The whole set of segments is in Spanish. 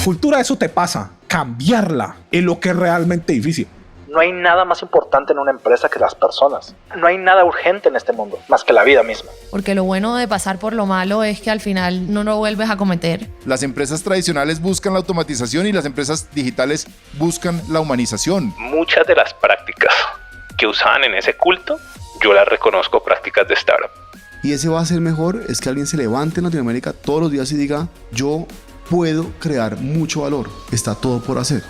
Cultura, eso te pasa. Cambiarla es lo que es realmente difícil. No hay nada más importante en una empresa que las personas. No hay nada urgente en este mundo, más que la vida misma. Porque lo bueno de pasar por lo malo es que al final no lo vuelves a cometer. Las empresas tradicionales buscan la automatización y las empresas digitales buscan la humanización. Muchas de las prácticas que usaban en ese culto, yo las reconozco prácticas de startup. Y ese va a ser mejor, es que alguien se levante en Latinoamérica todos los días y diga, yo puedo crear mucho valor, está todo por hacer.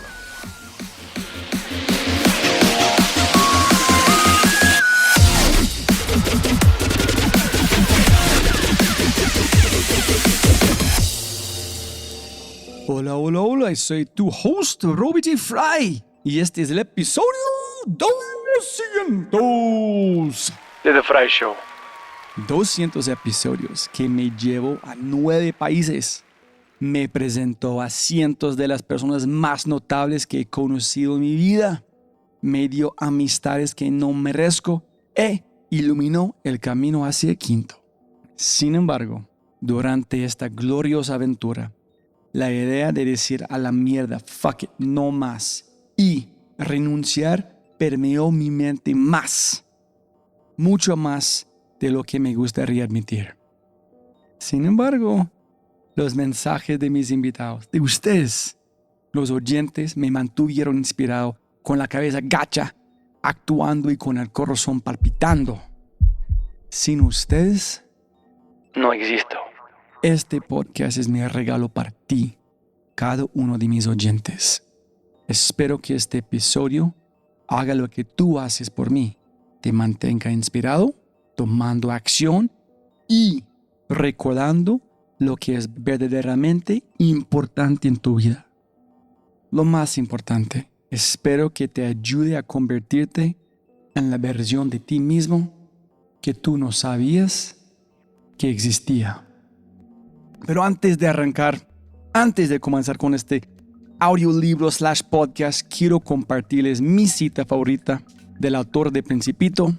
Hola, hola, hola, soy tu host, Robbie J. Fry, y este es el episodio 200 de The Fry Show. 200 episodios que me llevo a 9 países. Me presentó a cientos de las personas más notables que he conocido en mi vida. Me dio amistades que no merezco e iluminó el camino hacia el quinto. Sin embargo, durante esta gloriosa aventura, la idea de decir a la mierda, fuck it, no más, y renunciar permeó mi mente más, mucho más de lo que me gustaría admitir. Sin embargo, los mensajes de mis invitados, de ustedes, los oyentes, me mantuvieron inspirado, con la cabeza gacha, actuando y con el corazón palpitando. Sin ustedes, no existo. Este podcast es mi regalo para ti, cada uno de mis oyentes. Espero que este episodio haga lo que tú haces por mí, te mantenga inspirado, tomando acción y recordando lo que es verdaderamente importante en tu vida. Lo más importante, espero que te ayude a convertirte en la versión de ti mismo que tú no sabías que existía. Pero antes de arrancar, antes de comenzar con este audiolibro / podcast, quiero compartirles mi cita favorita del autor de Principito.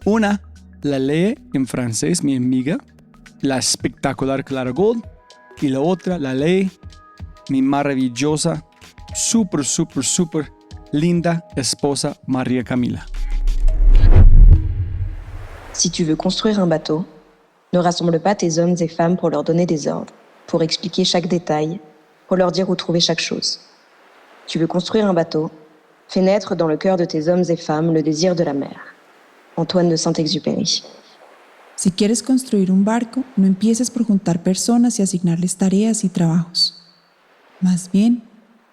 Una, la lee en francés mi amiga, la espectacular Clara Gold. Y la otra, la lee mi maravillosa, súper linda esposa María Camila. Si tu veux construire un bateau, ne rassemble pas tes hommes et femmes pour leur donner des ordres, pour expliquer chaque détail, pour leur dire où trouver chaque chose. Tu veux construire un bateau, fais naître dans le cœur de tes hommes et femmes le désir de la mer. Antoine de Saint-Exupéry. Si quieres construir un barco, no empieces por juntar personas y asignarles tareas y trabajos. Más bien,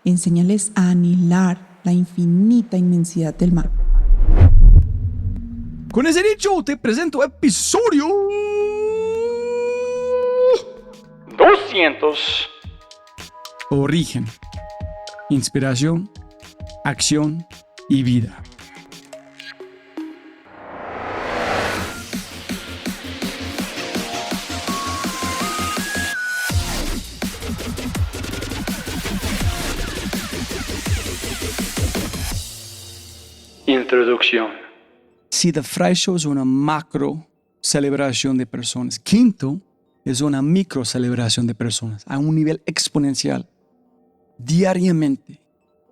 enséñales a anhelar la infinita inmensidad del mar. Con ese dicho, te presento episodio 200. Origen, inspiración, acción y vida. Introducción. Si The Fry Show es una macro celebración de personas, Quinto es una micro celebración de personas a un nivel exponencial. Diariamente,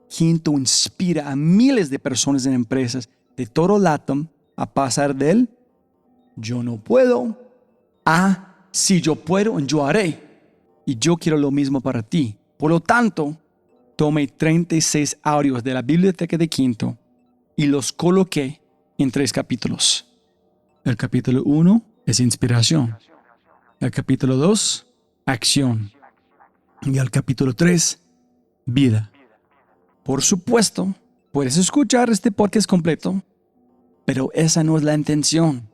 Quinto inspira a miles de personas en empresas de todo LATAM a pasar del yo no puedo a si yo puedo, yo haré. Y yo quiero lo mismo para ti. Por lo tanto, tomé 36 audios de la biblioteca de Quinto y los coloqué en 3 capítulos. El capítulo 1 es inspiración. El capítulo 2, acción. Y el capítulo 3, vida. Por supuesto, puedes escuchar este podcast completo, pero esa no es la intención.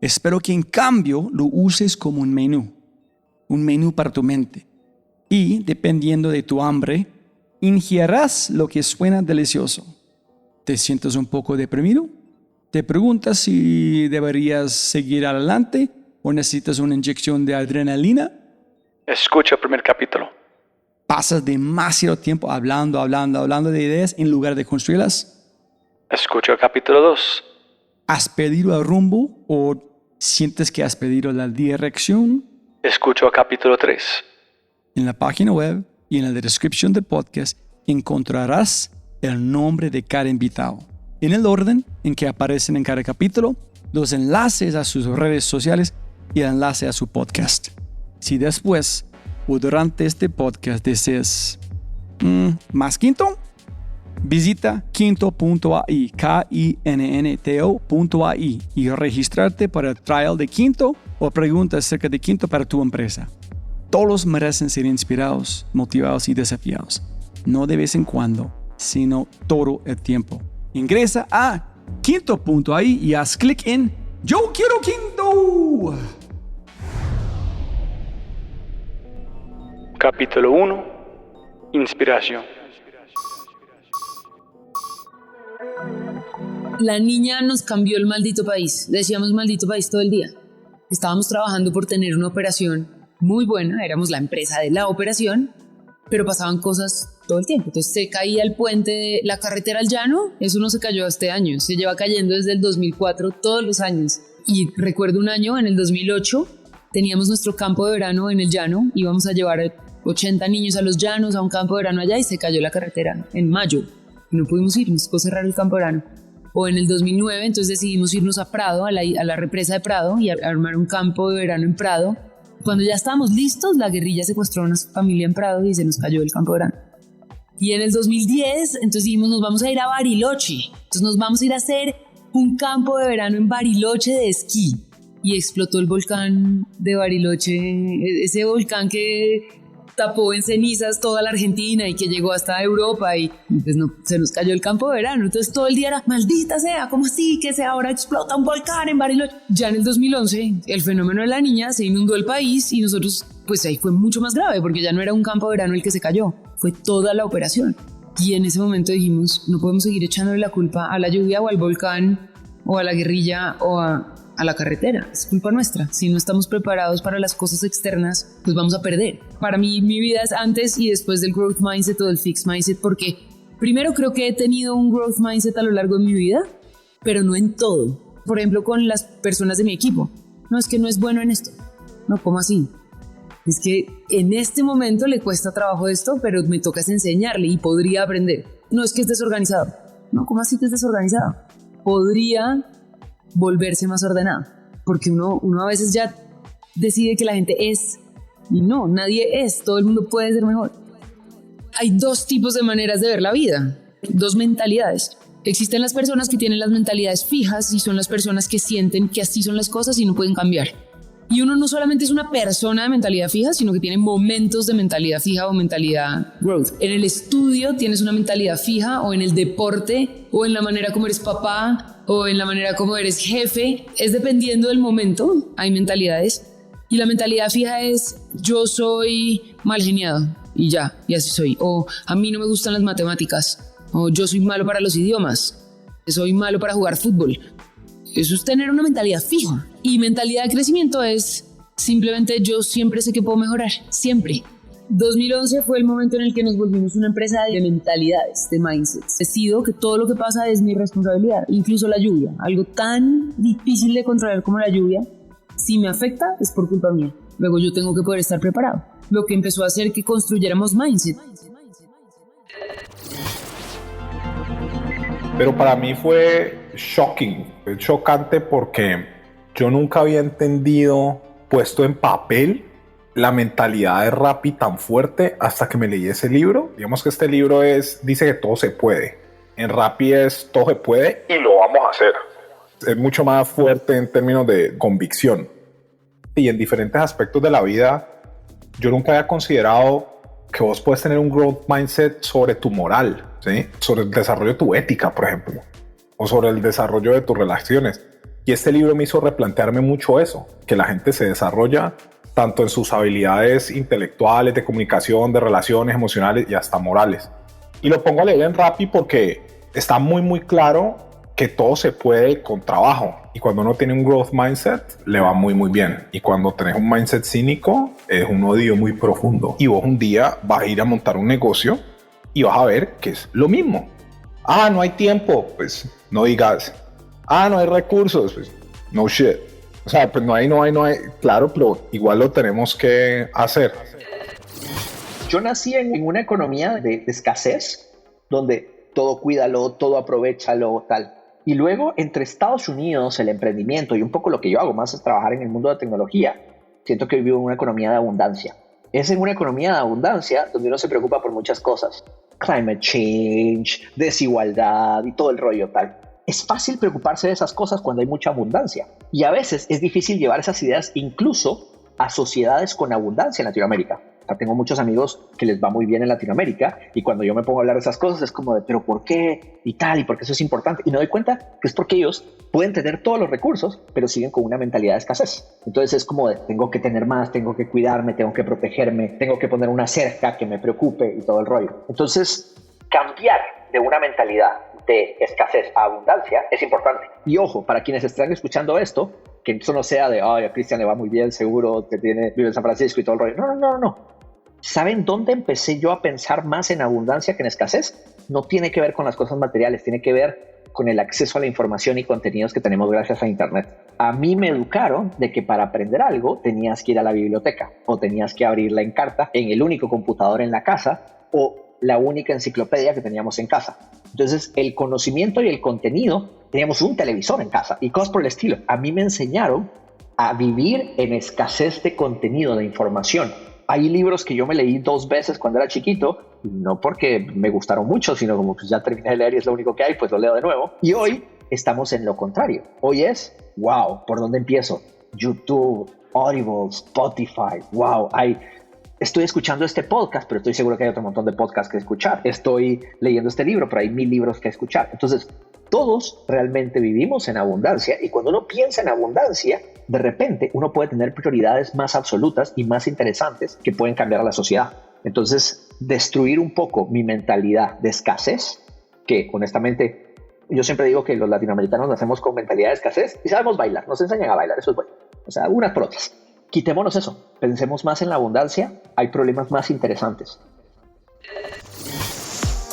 Espero que en cambio lo uses como un menú para tu mente. Y, dependiendo de tu hambre, ingieras lo que suena delicioso. ¿Te sientes un poco deprimido? ¿Te preguntas si deberías seguir adelante o necesitas una inyección de adrenalina? Escucha el primer capítulo. ¿Pasas demasiado tiempo hablando de ideas en lugar de construirlas? Escucha el capítulo 2. ¿Has perdido el rumbo o sientes que has perdido la dirección? Escucha el capítulo 3. En la página web y en la descripción del podcast encontrarás el nombre de cada invitado, en el orden en que aparecen en cada capítulo, los enlaces a sus redes sociales y el enlace a su podcast. Si después o durante este podcast deseas más Quinto, visita quinto.ai, KINNTO.ai, y registrarte para el trial de Quinto o preguntas acerca de Quinto para tu empresa. Todos merecen ser inspirados, motivados y desafiados. No de vez en cuando, sino todo el tiempo. Ingresa a quinto.ai y haz clic en Yo quiero Quinto. Capítulo 1. Inspiración. La niña nos cambió el maldito país. Decíamos maldito país todo el día. Estábamos trabajando por tener una operación muy buena. Éramos la empresa de la operación, pero pasaban cosas todo el tiempo. Entonces se caía el puente de la carretera al llano. Eso no se cayó este año. Se lleva cayendo desde el 2004 todos los años. Y recuerdo un año, en el 2008, teníamos nuestro campo de verano en el llano. Íbamos a llevar 80 niños a los llanos, a un campo de verano allá, y se cayó la carretera en mayo. Y no pudimos ir, nos tocó cerrar el campo de verano. O en el 2009, entonces decidimos irnos a Prado, a la represa de Prado, y armar un campo de verano en Prado. Cuando ya estábamos listos, la guerrilla secuestró a una familia en Prado y se nos cayó el campo de verano. Y en el 2010, entonces dijimos, nos vamos a ir a Bariloche. Entonces nos vamos a ir a hacer un campo de verano en Bariloche de esquí. Y explotó el volcán de Bariloche, ese volcán que tapó en cenizas toda la Argentina y que llegó hasta Europa, y pues no, se nos cayó el campo de verano. Entonces todo el día era, maldita sea, ¿cómo así que ahora explota un volcán en Bariloche? Ya en el 2011, el fenómeno de la niña, se inundó el país y nosotros, pues ahí fue mucho más grave, porque ya no era un campo de verano el que se cayó, fue toda la operación. Y en ese momento dijimos, no podemos seguir echándole la culpa a la lluvia o al volcán o a la guerrilla o a la carretera. Es culpa nuestra. Si no estamos preparados para las cosas externas, pues vamos a perder. Para mí, mi vida es antes y después del growth mindset o del fixed mindset, porque primero creo que he tenido un growth mindset a lo largo de mi vida, pero no en todo. Por ejemplo, con las personas de mi equipo. No, es que no es bueno en esto. No, ¿cómo así? Es que en este momento le cuesta trabajo esto, pero me toca enseñarle y podría aprender. No, es que es desorganizado. No, ¿cómo así que es desorganizado? Podría volverse más ordenado, porque uno a veces ya decide que la gente es, y no, nadie es, todo el mundo puede ser mejor. Hay dos tipos de maneras de ver la vida, dos mentalidades. Existen las personas que tienen las mentalidades fijas y son las personas que sienten que así son las cosas y no pueden cambiar. Y uno no solamente es una persona de mentalidad fija, sino que tiene momentos de mentalidad fija o mentalidad growth. En el estudio tienes una mentalidad fija, o en el deporte, o en la manera como eres papá, o en la manera como eres jefe. Es dependiendo del momento, hay mentalidades. Y la mentalidad fija es, yo soy mal geniado, y ya, y así soy. O a mí no me gustan las matemáticas, o yo soy malo para los idiomas, soy malo para jugar fútbol. Eso es tener una mentalidad fija. Y mentalidad de crecimiento es simplemente yo siempre sé que puedo mejorar, siempre. 2011 fue el momento en el que nos volvimos una empresa de mentalidades, de mindsets. Decido que todo lo que pasa es mi responsabilidad, incluso la lluvia. Algo tan difícil de controlar como la lluvia, si me afecta es por culpa mía. Luego yo tengo que poder estar preparado. Lo que empezó a hacer que construyéramos mindset. Pero para mí fue chocante porque yo nunca había entendido, puesto en papel, la mentalidad de Rappi tan fuerte hasta que me leí ese libro. Digamos que este libro dice que todo se puede. En Rappi es todo se puede y lo vamos a hacer. Es mucho más fuerte en términos de convicción. Y en diferentes aspectos de la vida, yo nunca había considerado que vos puedes tener un growth mindset sobre tu moral, ¿sí? Sobre el desarrollo de tu ética, por ejemplo, o sobre el desarrollo de tus relaciones. Y este libro me hizo replantearme mucho eso, que la gente se desarrolla tanto en sus habilidades intelectuales, de comunicación, de relaciones emocionales y hasta morales. Y lo pongo a leer en Rappi porque está muy, muy claro que todo se puede con trabajo. Y cuando uno tiene un growth mindset, le va muy, muy bien. Y cuando tenés un mindset cínico, es un odio muy profundo. Y vos un día vas a ir a montar un negocio y vas a ver que es lo mismo. Ah, no hay tiempo. Pues no digas. Ah, no hay recursos. Pues no shit. O sea, pues no hay. Claro, pero igual lo tenemos que hacer. Yo nací en una economía de escasez, donde todo cuídalo, todo aprovechalo, tal. Y luego, entre Estados Unidos, el emprendimiento y un poco lo que yo hago más es trabajar en el mundo de tecnología, siento que vivo en una economía de abundancia. Es en una economía de abundancia donde uno se preocupa por muchas cosas. Climate change, desigualdad y todo el rollo tal. Es fácil preocuparse de esas cosas cuando hay mucha abundancia. Y a veces es difícil llevar esas ideas incluso a sociedades con abundancia en Latinoamérica. O sea, tengo muchos amigos que les va muy bien en Latinoamérica y cuando yo me pongo a hablar de esas cosas es como de, ¿pero por qué? Y tal, y por qué eso es importante. Y me doy cuenta que es porque ellos pueden tener todos los recursos, pero siguen con una mentalidad de escasez. Entonces es como de, tengo que tener más, tengo que cuidarme, tengo que protegerme, tengo que poner una cerca que me preocupe y todo el rollo. Entonces, cambiar de una mentalidad de escasez a abundancia es importante. Y ojo, para quienes están escuchando esto, que eso no sea de, ay, a Cristian le va muy bien, seguro que vive en San Francisco y todo el rollo. No. ¿Saben dónde empecé yo a pensar más en abundancia que en escasez? No tiene que ver con las cosas materiales, tiene que ver con el acceso a la información y contenidos que tenemos gracias a Internet. A mí me educaron de que para aprender algo tenías que ir a la biblioteca o tenías que abrirla en carta en el único computador en la casa o la única enciclopedia que teníamos en casa. Entonces, el conocimiento y el contenido, teníamos un televisor en casa y cosas por el estilo. A mí me enseñaron a vivir en escasez de contenido, de información. Hay libros que yo me leí 2 veces cuando era chiquito, no porque me gustaron mucho, sino como pues ya terminé de leer y es lo único que hay, pues lo leo de nuevo. Y hoy estamos en lo contrario. Hoy es, wow, ¿por dónde empiezo? YouTube, Audible, Spotify, wow, estoy escuchando este podcast, pero estoy seguro que hay otro montón de podcasts que escuchar. Estoy leyendo este libro, pero hay 1000 libros que escuchar. Entonces, todos realmente vivimos en abundancia y cuando uno piensa en abundancia, de repente uno puede tener prioridades más absolutas y más interesantes que pueden cambiar a la sociedad. Entonces, destruir un poco mi mentalidad de escasez, que honestamente yo siempre digo que los latinoamericanos nacemos con mentalidad de escasez y sabemos bailar, nos enseñan a bailar, eso es bueno. O sea, unas por otras. Quitémonos eso, pensemos más en la abundancia, hay problemas más interesantes.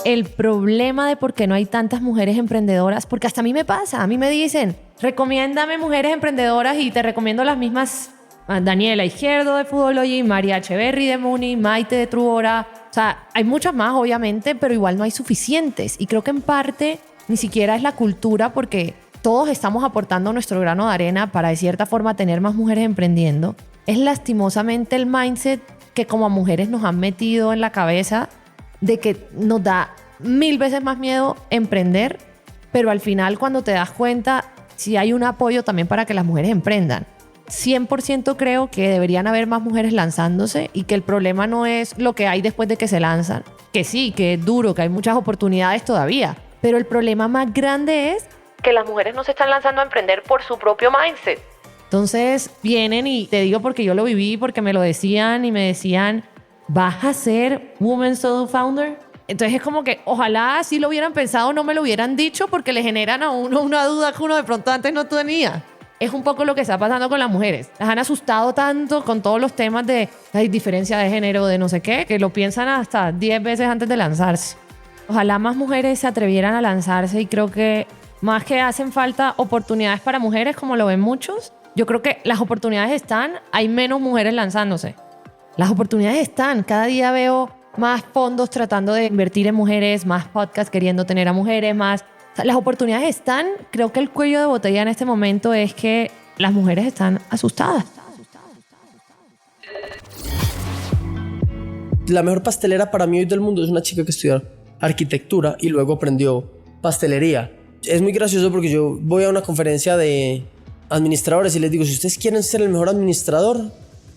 El problema de por qué no hay tantas mujeres emprendedoras, porque hasta a mí me pasa, a mí me dicen, recomiéndame mujeres emprendedoras y te recomiendo las mismas, Daniela Izquierdo de Foodology, María Echeverry de Muni, Maite de Truora, o sea, hay muchas más obviamente, pero igual no hay suficientes y creo que en parte ni siquiera es la cultura porque todos estamos aportando nuestro grano de arena para de cierta forma tener más mujeres emprendiendo. Es lastimosamente el mindset que como mujeres nos han metido en la cabeza de que nos da 1000 veces más miedo emprender, pero al final cuando te das cuenta, sí hay un apoyo también para que las mujeres emprendan. 100% creo que deberían haber más mujeres lanzándose y que el problema no es lo que hay después de que se lanzan, que sí, que es duro, que hay muchas oportunidades todavía, pero el problema más grande es que las mujeres no se están lanzando a emprender por su propio mindset. Entonces vienen y te digo porque yo lo viví, porque me lo decían y me decían, ¿vas a ser Woman Solo Founder? Entonces es como que ojalá si lo hubieran pensado no me lo hubieran dicho porque le generan a uno una duda que uno de pronto antes no tenía. Es un poco lo que está pasando con las mujeres. Las han asustado tanto con todos los temas de hay diferencia de género, de no sé qué, que lo piensan hasta 10 veces antes de lanzarse. Ojalá más mujeres se atrevieran a lanzarse y creo que más que hacen falta oportunidades para mujeres como lo ven muchos, yo creo que las oportunidades están, hay menos mujeres lanzándose. Las oportunidades están, cada día veo más fondos tratando de invertir en mujeres, más podcasts queriendo tener a mujeres, más... O sea, las oportunidades están, creo que el cuello de botella en este momento es que las mujeres están asustadas. La mejor pastelera para mí hoy del mundo es una chica que estudió arquitectura y luego aprendió pastelería. Es muy gracioso porque yo voy a una conferencia de administradores y les digo, si ustedes quieren ser el mejor administrador,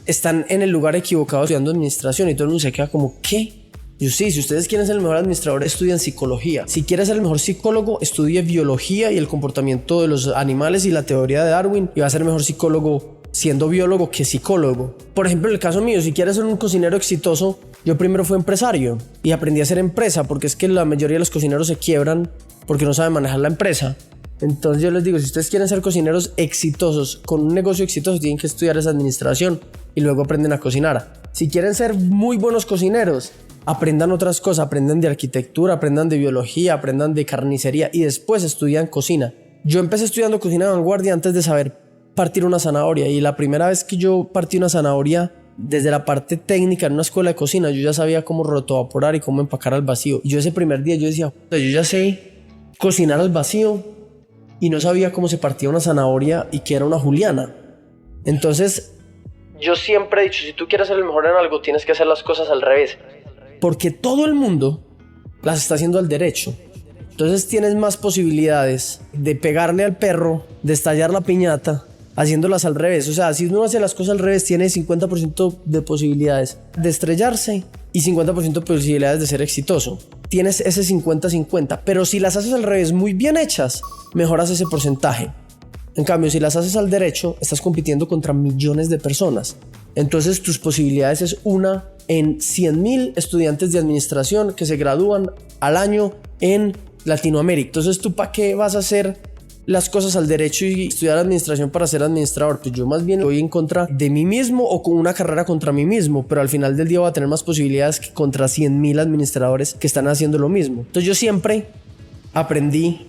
están en el lugar equivocado estudiando administración y todo el mundo se queda como, ¿qué? Yo sí, si ustedes quieren ser el mejor administrador, estudien psicología. Si quieres ser el mejor psicólogo, estudie biología y el comportamiento de los animales y la teoría de Darwin y va a ser mejor psicólogo siendo biólogo que psicólogo. Por ejemplo, en el caso mío, si quieres ser un cocinero exitoso, yo primero fui empresario y aprendí a hacer empresa porque es que la mayoría de los cocineros se quiebran porque no saben manejar la empresa. Entonces yo les digo, si ustedes quieren ser cocineros exitosos, con un negocio exitoso, tienen que estudiar esa administración y luego aprenden a cocinar. Si quieren ser muy buenos cocineros, aprendan otras cosas, aprendan de arquitectura, aprendan de biología, aprendan de carnicería y después estudian cocina. Yo empecé estudiando cocina de vanguardia antes de saber partir una zanahoria y la primera vez que yo partí una zanahoria desde la parte técnica en una escuela de cocina, yo ya sabía cómo rotovaporar y cómo empacar al vacío. Y yo ese primer día yo decía, yo ya sé cocinar al vacío y no sabía cómo se partía una zanahoria y qué era una juliana. Entonces, yo siempre he dicho, si tú quieres ser el mejor en algo, tienes que hacer las cosas al revés. Porque todo el mundo las está haciendo al derecho. Entonces tienes más posibilidades de pegarle al perro, de estallar la piñata, haciéndolas al revés. O sea, si uno hace las cosas al revés, tiene 50% de posibilidades de estrellarse y 50% de posibilidades de ser exitoso. Tienes ese 50-50, pero si las haces al revés muy bien hechas, mejoras ese porcentaje. En cambio, si las haces al derecho, estás compitiendo contra millones de personas. Entonces tus posibilidades es una en 100,000 estudiantes de administración que se gradúan al año en Latinoamérica. Entonces, ¿tú para qué vas a hacer las cosas al derecho y estudiar administración para ser administrador? Pues yo más bien voy en contra de mí mismo o con una carrera contra mí mismo, pero al final del día voy a tener más posibilidades que contra 100,000 administradores que están haciendo lo mismo. Entonces yo siempre aprendí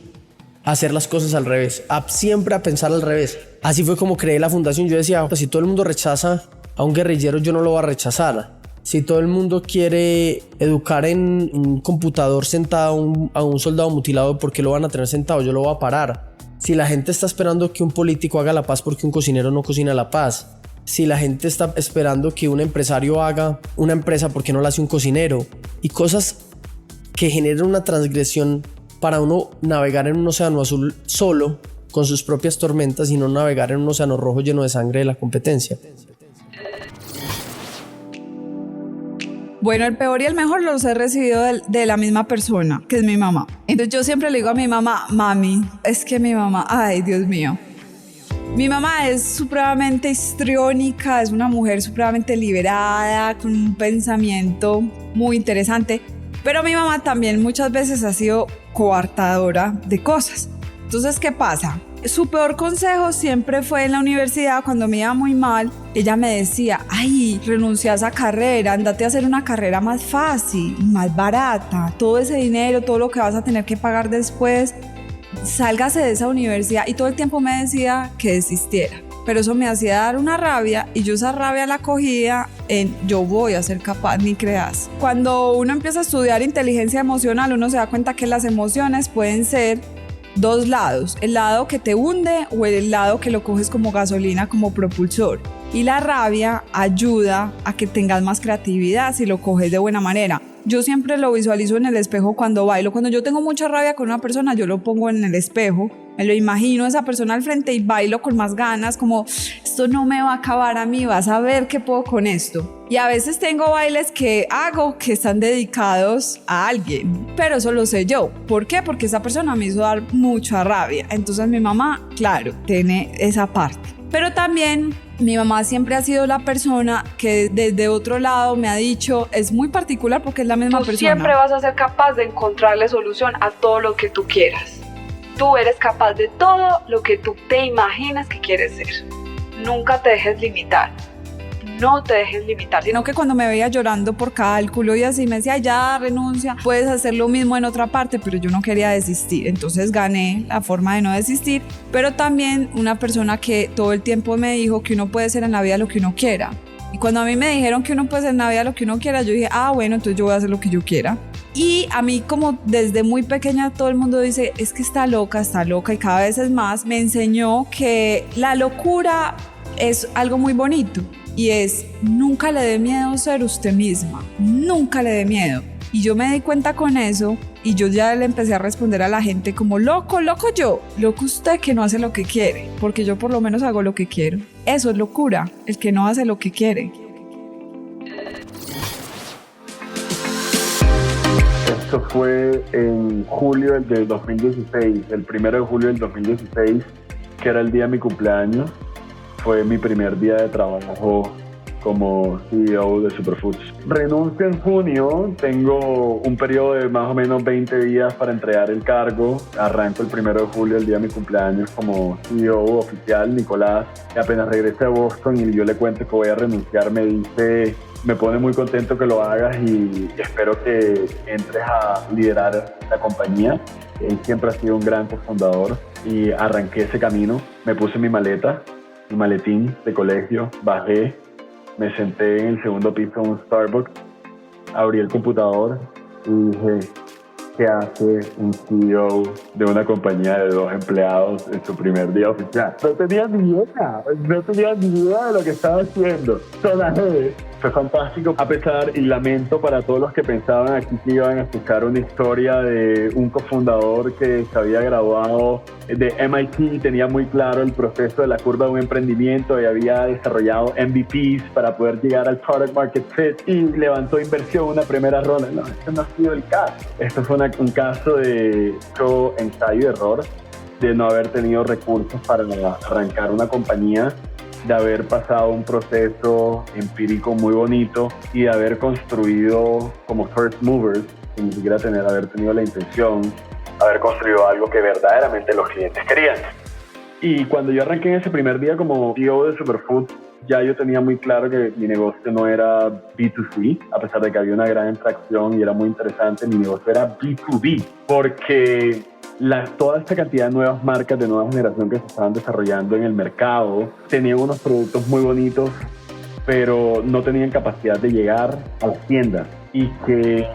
a hacer las cosas al revés, siempre a pensar al revés. Así fue como creé la fundación. Yo decía, pues si todo el mundo rechaza a un guerrillero, yo no lo voy a rechazar. Si todo el mundo quiere educar en un computador sentado a un soldado mutilado, ¿por qué lo van a tener sentado? Yo lo voy a parar. Si la gente está esperando que un político haga la paz porque un cocinero no cocina la paz. Si la gente está esperando que un empresario haga una empresa, ¿por qué no la hace un cocinero? Y cosas que generan una transgresión para uno navegar en un océano azul solo, con sus propias tormentas, y no navegar en un océano rojo lleno de sangre de la competencia. Bueno, el peor y el mejor los he recibido de la misma persona, que es mi mamá. Entonces yo siempre le digo a mi mamá, mami, es que mi mamá, ay Dios mío. Mi mamá es supremamente histriónica, es una mujer supremamente liberada, con un pensamiento muy interesante, pero mi mamá también muchas veces ha sido coartadora de cosas. Entonces, ¿qué pasa? Su peor consejo siempre fue en la universidad, cuando me iba muy mal. Ella me decía, ay, renuncia a esa carrera, andate a hacer una carrera más fácil, más barata, todo ese dinero, todo lo que vas a tener que pagar después, sálgase de esa universidad. Y todo el tiempo me decía que desistiera, pero eso me hacía dar una rabia, y yo esa rabia la cogía en yo voy a ser capaz, ni creas. Cuando uno empieza a estudiar inteligencia emocional, uno se da cuenta que las emociones pueden ser dos lados, el lado que te hunde o el lado que lo coges como gasolina, como propulsor. Y la rabia ayuda a que tengas más creatividad si lo coges de buena manera. Yo siempre lo visualizo en el espejo cuando bailo. Cuando yo tengo mucha rabia con una persona, yo lo pongo en el espejo, me lo imagino a esa persona al frente y bailo con más ganas, como esto no me va a acabar a mí, vas a ver qué puedo con esto. Y a veces tengo bailes que hago que están dedicados a alguien, pero eso lo sé yo. ¿Por qué? Porque esa persona me hizo dar mucha rabia. Entonces mi mamá, claro, tiene esa parte. Pero también mi mamá siempre ha sido la persona que desde otro lado me ha dicho, es muy particular porque es la misma persona. Tú siempre vas a ser capaz de encontrarle solución a todo lo que tú quieras. Tú eres capaz de todo lo que tú te imaginas que quieres ser. Nunca te dejes limitar. No te dejes limitar. Sino que cuando me veía llorando por cálculo y así me decía, ya renuncia, puedes hacer lo mismo en otra parte, pero yo no quería desistir. Entonces gané la forma de no desistir, pero también una persona que todo el tiempo me dijo que uno puede ser en la vida lo que uno quiera. Y cuando a mí me dijeron que uno puede ser en la vida lo que uno quiera, yo dije, bueno, entonces yo voy a hacer lo que yo quiera. Y a mí, como desde muy pequeña todo el mundo dice, es que está loca, y cada vez es más, me enseñó que la locura es algo muy bonito. Y es, nunca le dé miedo ser usted misma, nunca le dé miedo. Y yo me di cuenta con eso, y yo ya le empecé a responder a la gente como, loco yo, loco usted que no hace lo que quiere, porque yo por lo menos hago lo que quiero. Eso es locura, el que no hace lo que quiere. Esto fue en julio del 2016, el 1 de julio del 2016, que era el día de mi cumpleaños. Fue mi primer día de trabajo como CEO de Superfoods. Renuncio en junio, tengo un periodo de más o menos 20 días para entregar el cargo. Arranco el 1 de julio, el día de mi cumpleaños, como CEO oficial. Nicolás, que apenas regrese a Boston y yo le cuento que voy a renunciar, me dice, me pone muy contento que lo hagas y espero que entres a liderar la compañía. Él siempre ha sido un gran cofundador y arranqué ese camino. Me puse mi maleta, mi maletín de colegio, bajé me senté en el segundo piso de un Starbucks, abrí el computador y dije, ¿qué hace un CEO de una compañía de 2 empleados en su primer día oficial? No tenía ni idea de lo que estaba haciendo. Fue fantástico, a pesar y lamento para todos los que pensaban aquí que iban a escuchar una historia de un cofundador que se había graduado de MIT y tenía muy claro el proceso de la curva de un emprendimiento y había desarrollado MVPs para poder llegar al Product Market Fit y levantó inversión una primera ronda. No, este no ha sido el caso. Esto fue un caso de ensayo y error, de no haber tenido recursos para arrancar una compañía, de haber pasado un proceso empírico muy bonito y de haber construido como first movers, sin ni siquiera haber tenido la intención, haber construido algo que verdaderamente los clientes querían. Y cuando yo arranqué en ese primer día como CEO de Superfood, ya yo tenía muy claro que mi negocio no era B2C, a pesar de que había una gran atracción y era muy interesante, mi negocio era B2B, porque toda esta cantidad de nuevas marcas de nueva generación que se estaban desarrollando en el mercado tenían unos productos muy bonitos, pero no tenían capacidad de llegar a las tiendas, y que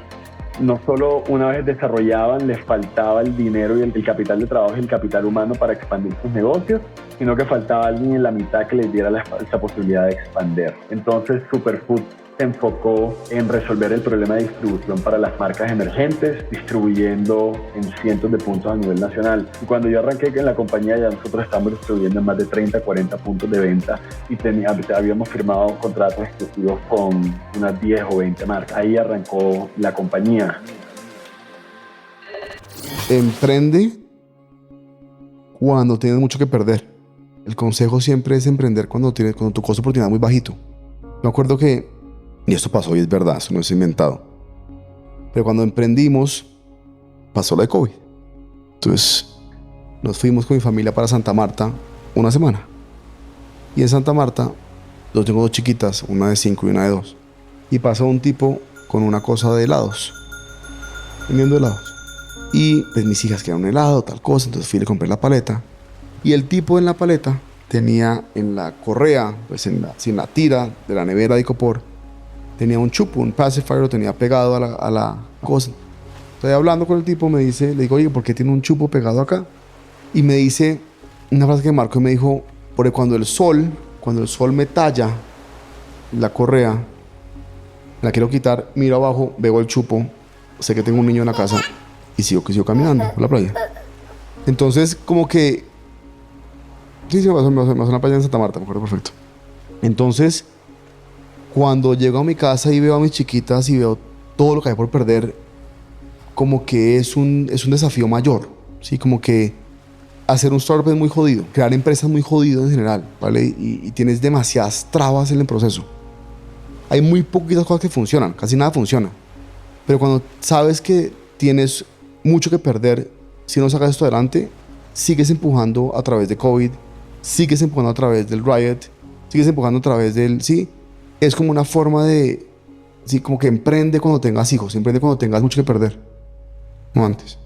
no solo una vez desarrollaban les faltaba el dinero y el capital de trabajo y el capital humano para expandir sus negocios, sino que faltaba alguien en la mitad que les diera esa posibilidad de expandir. Entonces Superfood se enfocó en resolver el problema de distribución para las marcas emergentes, distribuyendo en cientos de puntos a nivel nacional. Y cuando yo arranqué en la compañía, ya nosotros estamos distribuyendo en más de 30, 40 puntos de venta y habíamos firmado contratos exclusivos con unas 10 o 20 marcas. Ahí arrancó la compañía. Emprende cuando tienes mucho que perder. El consejo siempre es emprender cuando tu costo de oportunidad es muy bajito. Me acuerdo que, y esto pasó y es verdad, eso no es inventado, pero cuando emprendimos pasó la de COVID. Entonces nos fuimos con mi familia para Santa Marta una semana. Y en Santa Marta yo tengo 2 chiquitas, una de 5 y una de 2. Y pasó un tipo con una cosa de helados, vendiendo helados. Y pues mis hijas querían un helado, tal cosa, entonces fui y le compré la paleta. Y el tipo en la paleta tenía en la correa, pues en la tira de la nevera de Icopor, tenía un chupo, un pacifier, lo tenía pegado a la cosa. Estoy hablando con el tipo, le digo, oye, ¿por qué tiene un chupo pegado acá? Y me dice una frase que marcó y me dijo, porque cuando el sol me talla la correa, la quiero quitar, miro abajo, veo el chupo, sé que tengo un niño en la casa y sigo caminando por la playa. Entonces, como que sí, me pasó una playa en Santa Marta, me acuerdo perfecto. Entonces, cuando llego a mi casa y veo a mis chiquitas y veo todo lo que hay por perder, como que es un desafío mayor, ¿sí? Como que hacer un startup es muy jodido, crear empresas es muy jodido en general, ¿vale? Y tienes demasiadas trabas en el proceso. Hay muy poquitas cosas que funcionan, casi nada funciona. Pero cuando sabes que tienes mucho que perder, si no sacas esto adelante, sigues empujando a través de COVID, sigues empujando a través del riot, sigues empujando a través del... Sí, es como una forma de... Sí, como que emprende cuando tengas hijos, emprende cuando tengas mucho que perder, no antes.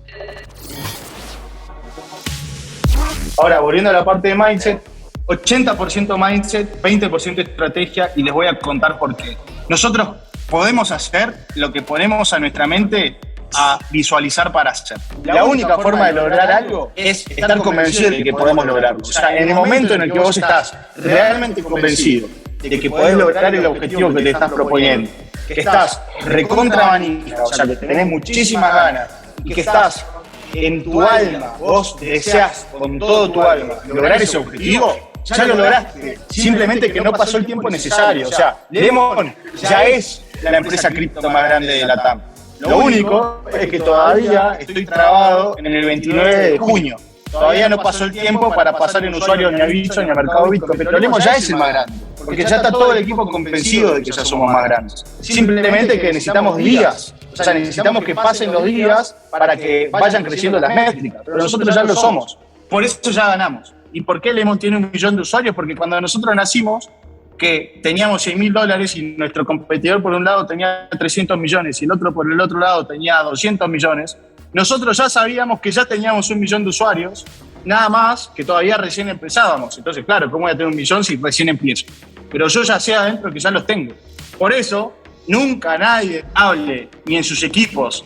Ahora, volviendo a la parte de mindset, 80% mindset, 20% estrategia, y les voy a contar por qué. Nosotros podemos hacer lo que ponemos a nuestra mente a visualizar para hacer. La única forma de lograr algo es estar convencido de que podemos lograrlo. O sea, en el momento en el que vos estás realmente convencido de que podés lograr el objetivo que te estás proponiendo, que estás recontra manija, o sea, que tenés muchísimas ganas y que estás en tu alma, vos deseas con todo tu alma lograr ese objetivo, ya lo lograste. Simplemente que no pasó el tiempo necesario. O sea, Lemon ya es la empresa cripto más grande de la TAM. Lo único es que todavía estoy trabado en el 29 de junio. Todavía no pasó el tiempo para pasar en usuario ni a Bitso ni a Mercado Bitcoin, pero Lemon ya es el más grande, porque ya está todo el equipo convencido de que ya somos más grandes. Simplemente que necesitamos días, o sea, necesitamos que pasen los días para que vayan creciendo las métricas, pero nosotros ya lo somos, por eso ya ganamos. ¿Y por qué Lemon tiene 1 millón de usuarios? Porque cuando nosotros nacimos, que teníamos $100.000 y nuestro competidor por un lado tenía 300 millones y el otro por el otro lado tenía 200 millones, nosotros ya sabíamos que ya teníamos 1 millón de usuarios nada más que todavía recién empezábamos. Entonces, claro, ¿cómo voy a tener 1 millón si recién empiezo? Pero yo ya sé adentro que ya los tengo. Por eso, nunca nadie hable, ni en sus equipos,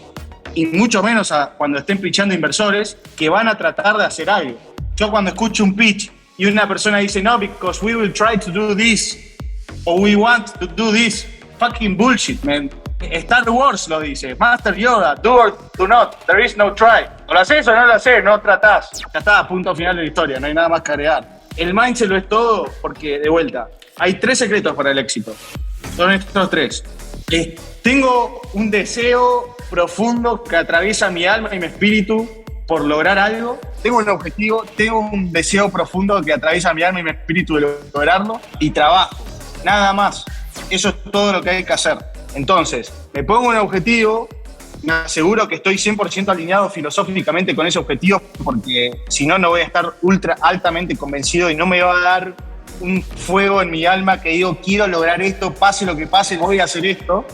y mucho menos cuando estén pitchando inversores, que van a tratar de hacer algo. Yo cuando escucho un pitch y una persona dice, no, because we will try to do this, o we want to do this, fucking bullshit, man. Star Wars lo dice, Master Yoda, do or do not, there is no try. O lo haces o no lo haces, no tratás. Ya está, punto final de la historia, no hay nada más que agregar. El mindset lo es todo porque, de vuelta, hay 3 secretos para el éxito. Son estos 3. Tengo un deseo profundo que atraviesa mi alma y mi espíritu por lograr algo. Tengo un objetivo, tengo un deseo profundo que atraviesa mi alma y mi espíritu de lograrlo. Y trabajo, nada más. Eso es todo lo que hay que hacer. Entonces, me pongo un objetivo, me aseguro que estoy 100% alineado filosóficamente con ese objetivo, porque si no, no voy a estar ultra altamente convencido y no me va a dar un fuego en mi alma que digo, quiero lograr esto, pase lo que pase, voy a hacer esto,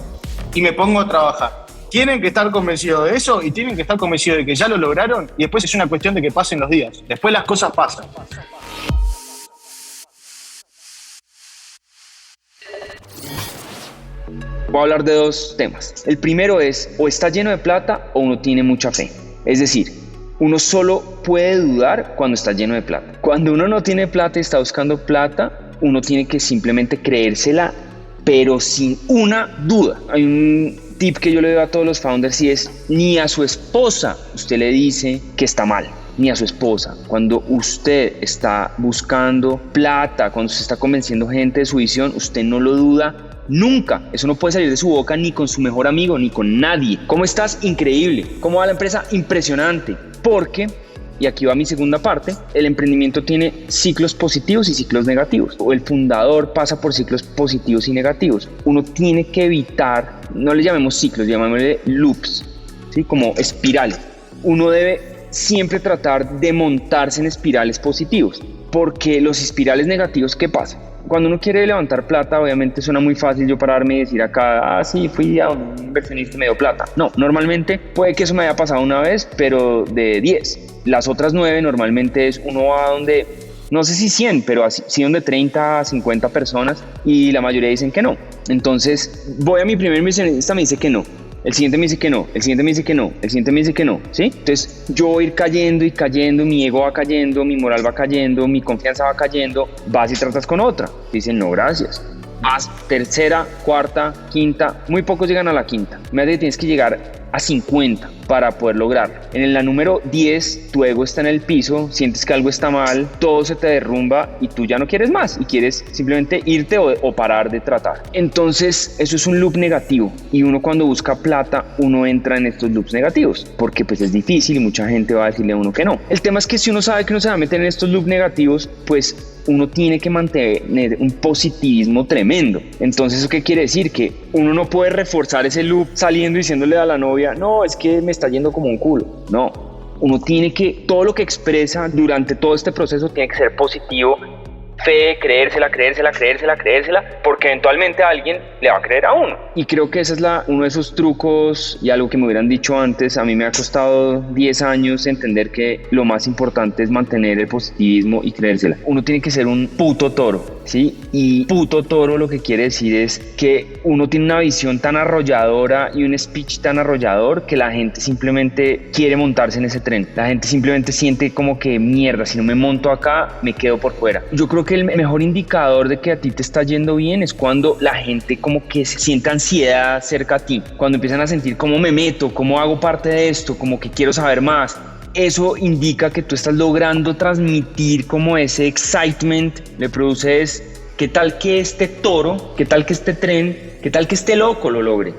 y me pongo a trabajar. Tienen que estar convencidos de eso y tienen que estar convencidos de que ya lo lograron, y después es una cuestión de que pasen los días. Después las cosas pasan. Voy a hablar de 2 temas. El primero es, o está lleno de plata o uno tiene mucha fe. Es decir, uno solo puede dudar cuando está lleno de plata. Cuando uno no tiene plata y está buscando plata, uno tiene que simplemente creérsela, pero sin una duda. Hay un tip que yo le doy a todos los founders y es, ni a su esposa usted le dice que está mal. Ni a su esposa. Cuando usted está buscando plata, cuando usted está convenciendo gente de su visión, usted no lo duda nunca. Eso no puede salir de su boca ni con su mejor amigo, ni con nadie. ¿Cómo estás? Increíble. ¿Cómo va la empresa? Impresionante. Porque, y aquí va mi segunda parte, el emprendimiento tiene ciclos positivos y ciclos negativos. O el fundador pasa por ciclos positivos y negativos. Uno tiene que evitar, no le llamemos ciclos, llamémosle loops, ¿sí? Como espirales. Uno debe siempre tratar de montarse en espirales positivos, porque los espirales negativos, ¿qué pasa? Cuando uno quiere levantar plata, obviamente suena muy fácil yo pararme y decir acá, sí, fui a un inversionista y me dio plata. No, normalmente puede que eso me haya pasado una vez, pero de 10. Las otras 9 normalmente es uno va donde, no sé si 100, pero así, sí donde 30 a 50 personas y la mayoría dicen que no. Entonces voy a mi primer inversionista, me dice que no. El siguiente me dice que no, el siguiente me dice que no, el siguiente me dice que no, ¿sí? Entonces yo voy a ir cayendo y cayendo, mi ego va cayendo, mi moral va cayendo, mi confianza va cayendo, vas y tratas con otra. Dicen, no, gracias. Vas tercera, cuarta, quinta, muy pocos llegan a la quinta. Me hace que tienes que llegar a 50 para poder lograrlo. En la número 10, tu ego está en el piso, sientes que algo está mal, todo se te derrumba y tú ya no quieres más y quieres simplemente irte o parar de tratar. Entonces, eso es un loop negativo y uno cuando busca plata, uno entra en estos loops negativos porque pues es difícil y mucha gente va a decirle a uno que no. El tema es que si uno sabe que uno se va a meter en estos loops negativos, pues uno tiene que mantener un positivismo tremendo. Entonces, ¿eso qué quiere decir? Que uno no puede reforzar ese loop saliendo y diciéndole a la novia, no, es que me está yendo como un culo. No, uno tiene que, todo lo que expresa durante todo este proceso tiene que ser positivo. Fe, creérsela, porque eventualmente alguien le va a creer a uno. Y creo que ese es uno de esos trucos y algo que me hubieran dicho antes. A mí me ha costado 10 años entender que lo más importante es mantener el positivismo y creérsela. Uno tiene que ser un puto toro, ¿sí? Y puto toro lo que quiere decir es que uno tiene una visión tan arrolladora y un speech tan arrollador que la gente simplemente quiere montarse en ese tren. La gente simplemente siente como que mierda, si no me monto acá, me quedo por fuera. Yo creo que el mejor indicador de que a ti te está yendo bien es cuando la gente como que siente ansiedad cerca a ti, cuando empiezan a sentir cómo me meto, cómo hago parte de esto, como que quiero saber más. Eso indica que tú estás logrando transmitir como ese excitement, le produces qué tal que este toro, qué tal que este tren, qué tal que este loco lo logre.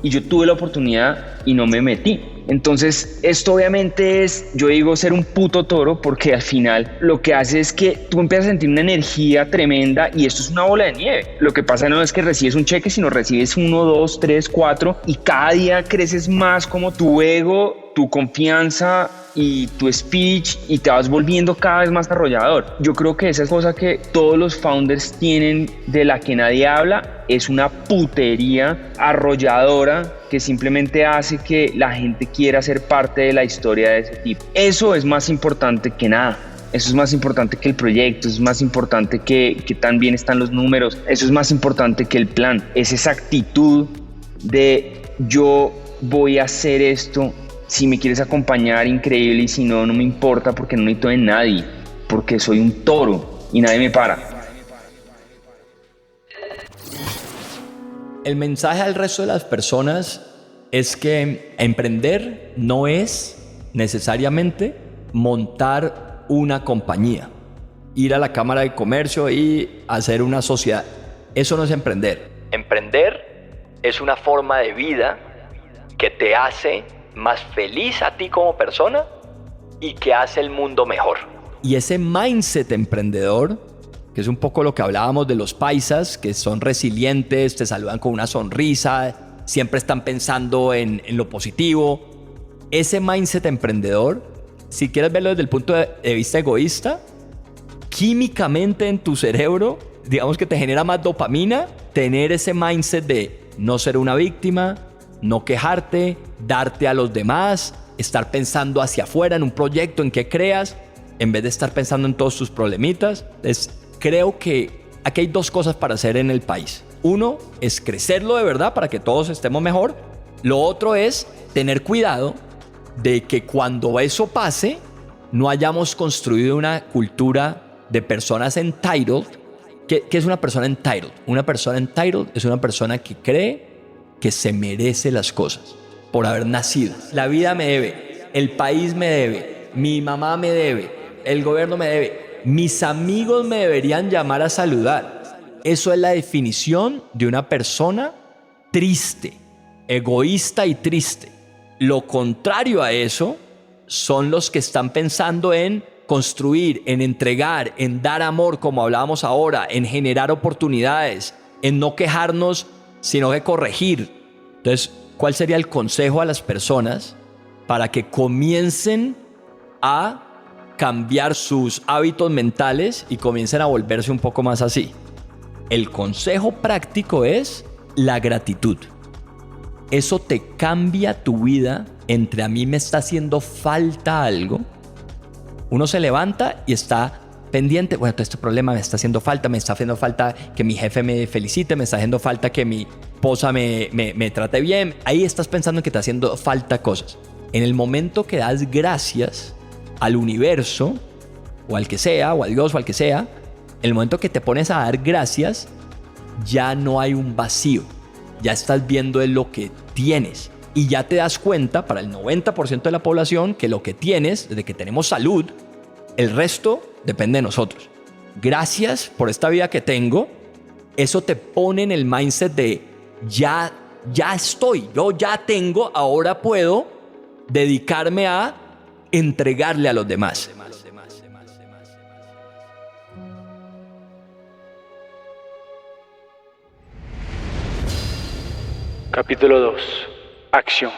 Y yo tuve la oportunidad y no me metí. Entonces, esto obviamente es, yo digo, ser un puto toro porque al final lo que hace es que tú empiezas a sentir una energía tremenda y esto es una bola de nieve. Lo que pasa no es que recibes un cheque, sino recibes 1, 2, 3, 4 y cada día creces más como tu ego, tu confianza y tu speech y te vas volviendo cada vez más arrollador. Yo creo que esa es cosa que todos los founders tienen de la que nadie habla, es una putería arrolladora que simplemente hace que la gente quiera ser parte de la historia de ese tipo. Eso es más importante que nada. eso es más importante que el proyecto, eso es más importante que tan bien están los números, eso es más importante que el plan. Es esa actitud de yo voy a hacer esto, si me quieres acompañar, increíble, y si no, no me importa porque no necesito de nadie, porque soy un toro y nadie me para. El mensaje al resto de las personas es que emprender no es necesariamente montar una compañía, ir a la Cámara de Comercio y hacer una sociedad. Eso no es emprender. Emprender es una forma de vida que te hace más feliz a ti como persona y que hace el mundo mejor. Y ese mindset emprendedor, que es un poco lo que hablábamos de los paisas, que son resilientes, te saludan con una sonrisa, siempre están pensando en lo positivo. Ese mindset emprendedor, si quieres verlo desde el punto de vista egoísta, químicamente en tu cerebro, digamos que te genera más dopamina tener ese mindset de no ser una víctima, no quejarte, darte a los demás, estar pensando hacia afuera en un proyecto, en qué creas, en vez de estar pensando en todos tus problemitas. Entonces, creo que aquí hay dos cosas para hacer en el país. Uno es crecerlo de verdad para que todos estemos mejor. Lo otro es tener cuidado de que cuando eso pase, no hayamos construido una cultura de personas entitled. ¿Qué es una persona entitled? Una persona entitled es una persona que cree que se merece las cosas por haber nacido. La vida me debe, el país me debe, mi mamá me debe, el gobierno me debe, mis amigos me deberían llamar a saludar. Eso es la definición de una persona triste, egoísta y triste. Lo contrario a eso son los que están pensando en construir, en entregar, en dar amor, como hablábamos ahora, en generar oportunidades, en no quejarnos, sino que corregir. Entonces, ¿cuál sería el consejo a las personas para que comiencen a cambiar sus hábitos mentales y comiencen a volverse un poco más así? El consejo práctico es la gratitud. Eso te cambia tu vida entre a mí me está haciendo falta algo. Uno se levanta y está pendiente, bueno, todo este problema me está haciendo falta que mi jefe me felicite, me está haciendo falta que mi esposa me trate bien. Ahí estás pensando en que te está haciendo falta cosas. En el momento que das gracias al universo, o al que sea, o a Dios, o al que sea, en el momento que te pones a dar gracias, ya no hay un vacío. Ya estás viendo lo que tienes. Y ya te das cuenta, para el 90% de la población, que lo que tienes, desde que tenemos salud, el resto depende de nosotros. Gracias por esta vida que tengo. Eso te pone en el mindset de ya estoy, yo ya tengo, ahora puedo dedicarme a entregarle a los demás. Capítulo 2. Acción.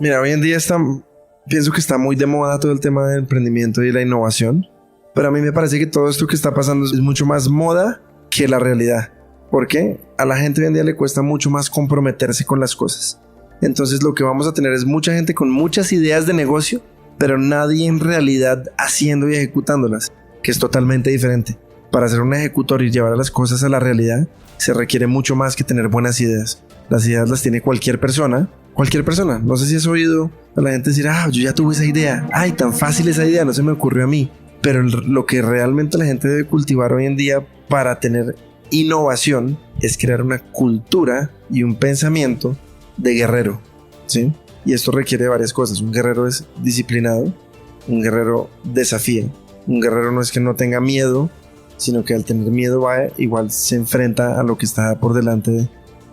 Mira, hoy en día pienso que está muy de moda todo el tema del emprendimiento y la innovación, pero a mí me parece que todo esto que está pasando es mucho más moda que la realidad. ¿Por qué? A la gente hoy en día le cuesta mucho más comprometerse con las cosas. Entonces lo que vamos a tener es mucha gente con muchas ideas de negocio, pero nadie en realidad haciendo y ejecutándolas, que es totalmente diferente. Para ser un ejecutor y llevar las cosas a la realidad, se requiere mucho más que tener buenas ideas. Las ideas las tiene cualquier persona. No sé si has oído a la gente decir, yo ya tuve esa idea. Ay, tan fácil esa idea, no se me ocurrió a mí. Pero lo que realmente la gente debe cultivar hoy en día para tener innovación es crear una cultura y un pensamiento de guerrero, ¿sí? Y esto requiere varias cosas. Un guerrero es disciplinado, un guerrero desafía. Un guerrero no es que no tenga miedo, sino que al tener miedo igual se enfrenta a lo que está por delante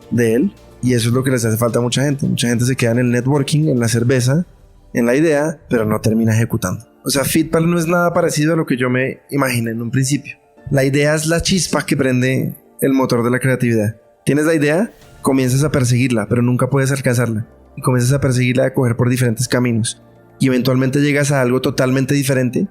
de él. Y eso es lo que les hace falta a mucha gente. Mucha gente se queda en el networking, en la cerveza, en la idea, pero no termina ejecutando. O sea, Fitpal no es nada parecido a lo que yo me imaginé en un principio. La idea es la chispa que prende el motor de la creatividad. Tienes la idea, comienzas a perseguirla, pero nunca puedes alcanzarla. Y comienzas a perseguirla, a coger por diferentes caminos. Y eventualmente llegas a algo totalmente diferente,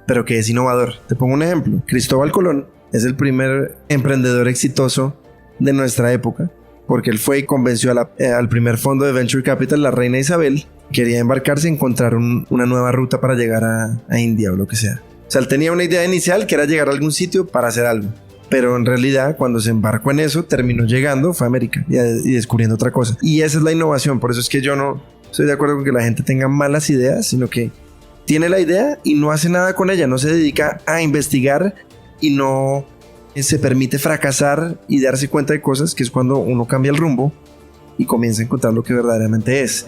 pero que es innovador. Te pongo un ejemplo. Cristóbal Colón es el primer emprendedor exitoso de nuestra época, porque él fue y convenció al primer fondo de Venture Capital, la reina Isabel, quería embarcarse y encontrar una nueva ruta para llegar a India o lo que sea. O sea, él tenía una idea inicial que era llegar a algún sitio para hacer algo. Pero en realidad, cuando se embarcó en eso, terminó llegando, fue a América y descubriendo otra cosa. Y esa es la innovación. Por eso es que yo no estoy de acuerdo con que la gente tenga malas ideas, sino que tiene la idea y no hace nada con ella. No se dedica a investigar y no se permite fracasar y darse cuenta de cosas, que es cuando uno cambia el rumbo y comienza a encontrar lo que verdaderamente es.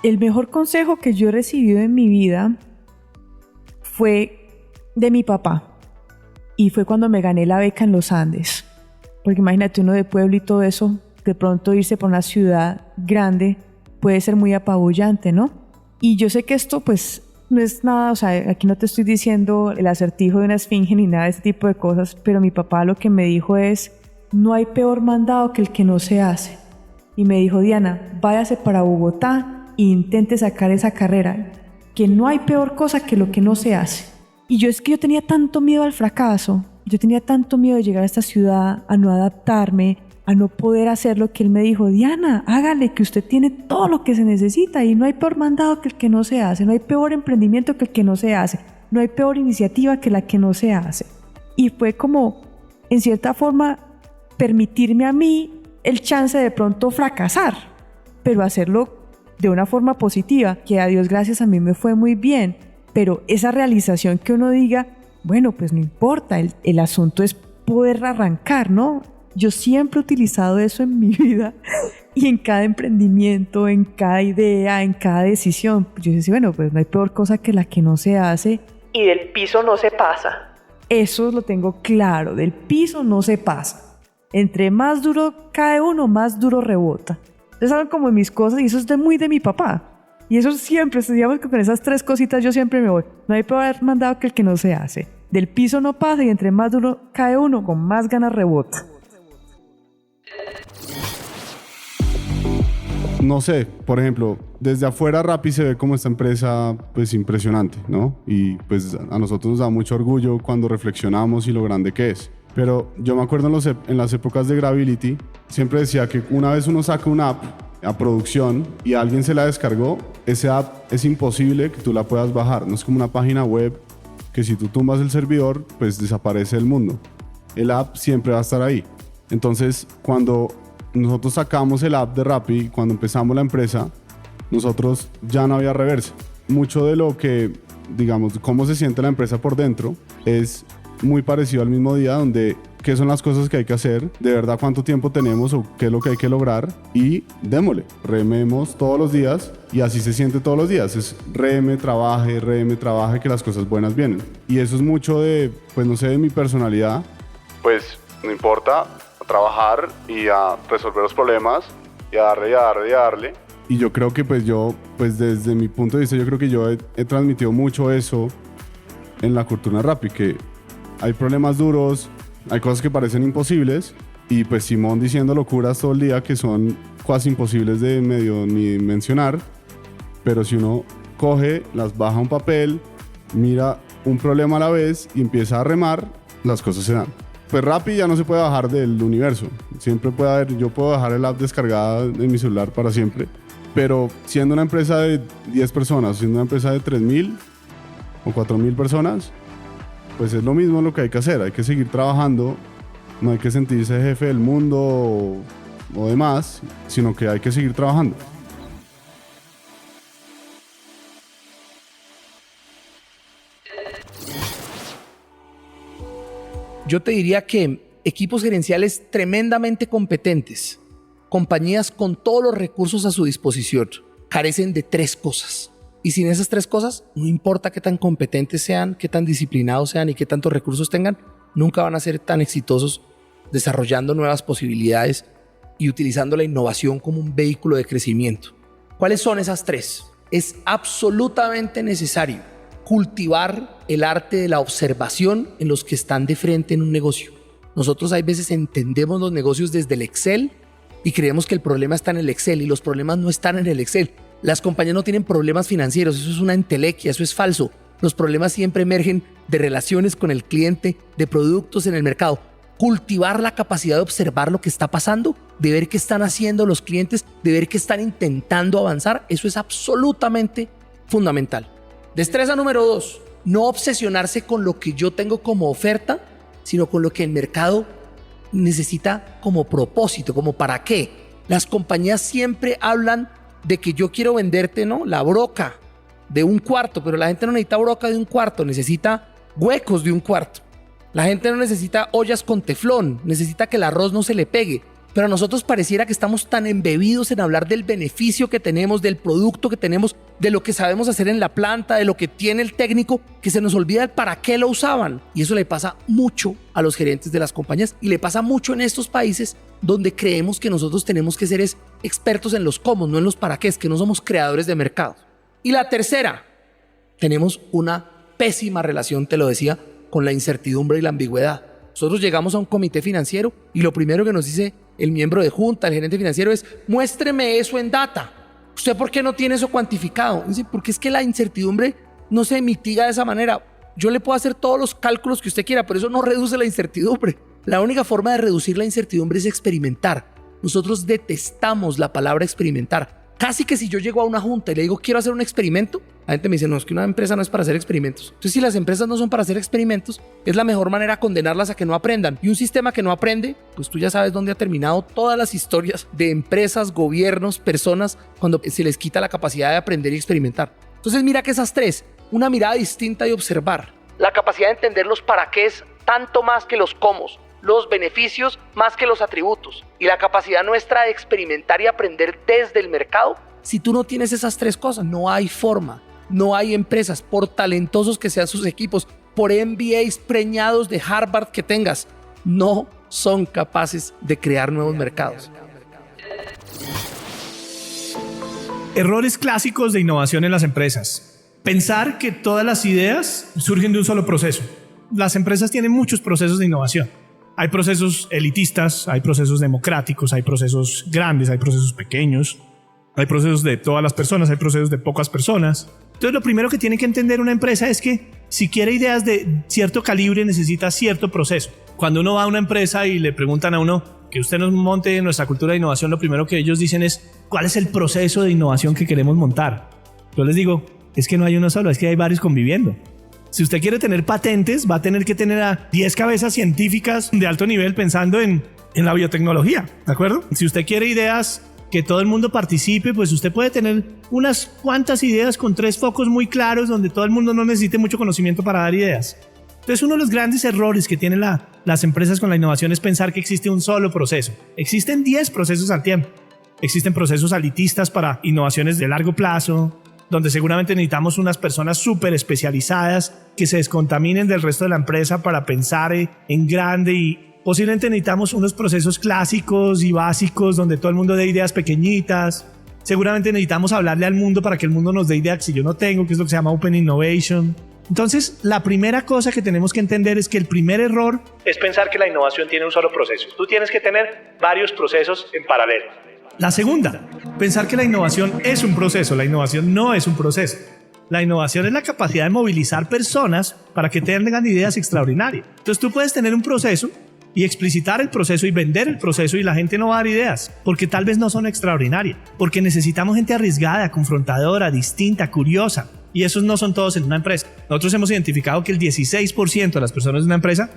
El mejor consejo que yo he recibido en mi vida fue de mi papá, y fue cuando me gané la beca en los Andes, porque imagínate, uno de pueblo y todo eso, de pronto irse por una ciudad grande puede ser muy apabullante, ¿no? Y yo sé que esto pues no es nada, o sea, aquí no te estoy diciendo el acertijo de una esfinge ni nada de ese tipo de cosas, pero mi papá lo que me dijo es: no hay peor mandado que el que no se hace. Y me dijo: Diana, váyase para Bogotá e intente sacar esa carrera, que no hay peor cosa que lo que no se hace. Y yo tenía tanto miedo al fracaso, yo tenía tanto miedo de llegar a esta ciudad, a no adaptarme, a no poder hacer lo que él me dijo: Diana, hágale, que usted tiene todo lo que se necesita y no hay peor mandado que el que no se hace, no hay peor emprendimiento que el que no se hace, no hay peor iniciativa que la que no se hace. Y fue como, en cierta forma, permitirme a mí el chance de pronto fracasar, pero hacerlo de una forma positiva, que a Dios gracias a mí me fue muy bien, pero esa realización que uno diga, bueno, pues no importa, el asunto es poder arrancar, ¿no? Yo siempre he utilizado eso en mi vida y en cada emprendimiento, en cada idea, en cada decisión. Yo decía, bueno, pues no hay peor cosa que la que no se hace. Y del piso no se pasa. Eso lo tengo claro, del piso no se pasa. Entre más duro cae uno, más duro rebota. Entonces saben como mis cosas, y eso es muy de mi papá. Y eso siempre, digamos que con esas tres cositas yo siempre me voy. No hay peor mandado que el que no se hace. Del piso no pasa y entre más duro cae uno, con más ganas rebota. No sé, por ejemplo, desde afuera Rappi se ve como esta empresa pues impresionante, ¿no? Y pues a nosotros nos da mucho orgullo cuando reflexionamos y lo grande que es. Pero yo me acuerdo en las épocas de Gravity, siempre decía que una vez uno saca una app a producción y alguien se la descargó, esa app es imposible que tú la puedas bajar. No es como una página web que si tú tumbas el servidor, pues desaparece el mundo. El app siempre va a estar ahí. Entonces, cuando nosotros sacamos el app de Rappi, cuando empezamos la empresa, nosotros ya no había reversa. Mucho de lo que, digamos, cómo se siente la empresa por dentro es muy parecido al mismo día, donde qué son las cosas que hay que hacer, de verdad cuánto tiempo tenemos o qué es lo que hay que lograr y démosle, rememos todos los días y así se siente todos los días, es reme, trabaje, que las cosas buenas vienen. Y eso es mucho de, pues no sé, de mi personalidad. Pues no importa, a trabajar y a resolver los problemas y a darle. Y yo creo que pues desde mi punto de vista, yo creo que yo he transmitido mucho eso en la cultura de Rappi, que hay problemas duros, hay cosas que parecen imposibles y pues Simón diciendo locuras todo el día que son casi imposibles de medio ni mencionar, pero si uno coge, las baja a un papel, mira un problema a la vez y empieza a remar, las cosas se dan. Pues Rappi ya no se puede bajar del universo, siempre puede haber, yo puedo dejar el app descargada en mi celular para siempre, pero siendo una empresa de 10 personas, siendo una empresa de 3.000 o 4.000 personas, pues es lo mismo lo que hay que hacer, hay que seguir trabajando, no hay que sentirse jefe del mundo o demás, sino que hay que seguir trabajando. Yo te diría que equipos gerenciales tremendamente competentes, compañías con todos los recursos a su disposición, carecen de 3 cosas. Y sin esas 3 cosas, no importa qué tan competentes sean, qué tan disciplinados sean y qué tantos recursos tengan, nunca van a ser tan exitosos desarrollando nuevas posibilidades y utilizando la innovación como un vehículo de crecimiento. ¿Cuáles son esas 3? Es absolutamente necesario cultivar el arte de la observación en los que están de frente en un negocio. Nosotros hay veces entendemos los negocios desde el Excel y creemos que el problema está en el Excel y los problemas no están en el Excel. Las compañías no tienen problemas financieros, eso es una entelequia, eso es falso. Los problemas siempre emergen de relaciones con el cliente, de productos en el mercado. Cultivar la capacidad de observar lo que está pasando, de ver qué están haciendo los clientes, de ver qué están intentando avanzar, eso es absolutamente fundamental. Destreza número 2, no obsesionarse con lo que yo tengo como oferta, sino con lo que el mercado necesita como propósito, como para qué. Las compañías siempre hablan de que yo quiero venderte, ¿no?, la broca de un cuarto, pero la gente no necesita broca de un cuarto, necesita huecos de un cuarto. La gente no necesita ollas con teflón, necesita que el arroz no se le pegue. Pero a nosotros pareciera que estamos tan embebidos en hablar del beneficio que tenemos, del producto que tenemos, de lo que sabemos hacer en la planta, de lo que tiene el técnico, que se nos olvida el para qué lo usaban. Y eso le pasa mucho a los gerentes de las compañías y le pasa mucho en estos países donde creemos que nosotros tenemos que ser expertos en los cómo, no en los para qué, que no somos creadores de mercado. Y la tercera, tenemos una pésima relación, te lo decía, con la incertidumbre y la ambigüedad. Nosotros llegamos a un comité financiero y lo primero que nos dice el miembro de junta, el gerente financiero, es: muéstreme eso en data. ¿Usted por qué no tiene eso cuantificado? Dice: porque es que la incertidumbre no se mitiga de esa manera. Yo le puedo hacer todos los cálculos que usted quiera, pero eso no reduce la incertidumbre. La única forma de reducir la incertidumbre es experimentar. Nosotros detestamos la palabra experimentar. Casi que si yo llego a una junta y le digo quiero hacer un experimento, la gente me dice: no, es que una empresa no es para hacer experimentos. Entonces, si las empresas no son para hacer experimentos, es la mejor manera condenarlas a que no aprendan. Y un sistema que no aprende, pues tú ya sabes dónde ha terminado todas las historias de empresas, gobiernos, personas, cuando se les quita la capacidad de aprender y experimentar. Entonces mira que esas tres, una mirada distinta y observar. La capacidad de entender los para qué es tanto más que los cómo, los beneficios más que los atributos, y la capacidad nuestra de experimentar y aprender desde el mercado. Si tú no tienes esas tres cosas, no hay forma. No hay empresas, por talentosos que sean sus equipos, por MBAs preñados de Harvard que tengas, no son capaces de crear nuevos mercados. Errores clásicos de innovación en las empresas. Pensar que todas las ideas surgen de un solo proceso. Las empresas tienen muchos procesos de innovación. Hay procesos elitistas, hay procesos democráticos, hay procesos grandes, hay procesos pequeños, hay procesos de todas las personas, hay procesos de pocas personas. Entonces, lo primero que tiene que entender una empresa es que si quiere ideas de cierto calibre, necesita cierto proceso. Cuando uno va a una empresa y le preguntan a uno que usted nos monte nuestra cultura de innovación, lo primero que ellos dicen es: ¿cuál es el proceso de innovación que queremos montar? Yo les digo: es que no hay uno solo, es que hay varios conviviendo. Si usted quiere tener patentes, va a tener que tener a 10 cabezas científicas de alto nivel pensando en la biotecnología, ¿de acuerdo? Si usted quiere ideas que todo el mundo participe, pues usted puede tener unas cuantas ideas con 3 focos muy claros donde todo el mundo no necesite mucho conocimiento para dar ideas. Entonces, uno de los grandes errores que tienen las empresas con la innovación es pensar que existe un solo proceso. Existen 10 procesos al tiempo. Existen procesos elitistas para innovaciones de largo plazo, donde seguramente necesitamos unas personas súper especializadas que se descontaminen del resto de la empresa para pensar en grande, y posiblemente necesitamos unos procesos clásicos y básicos donde todo el mundo dé ideas pequeñitas. Seguramente necesitamos hablarle al mundo para que el mundo nos dé ideas que si yo no tengo, que es lo que se llama Open Innovation. Entonces, la primera cosa que tenemos que entender es que el primer error es pensar que la innovación tiene un solo proceso. Tú tienes que tener varios procesos en paralelo. La segunda, pensar que la innovación es un proceso. La innovación no es un proceso. La innovación es la capacidad de movilizar personas para que tengan ideas extraordinarias. Entonces, tú puedes tener un proceso y explicitar el proceso y vender el proceso, y la gente no va a dar ideas porque tal vez no son extraordinarias, porque necesitamos gente arriesgada, confrontadora, distinta, curiosa, y esos no son todos en una empresa. Nosotros hemos identificado que el 16% de las personas de una empresa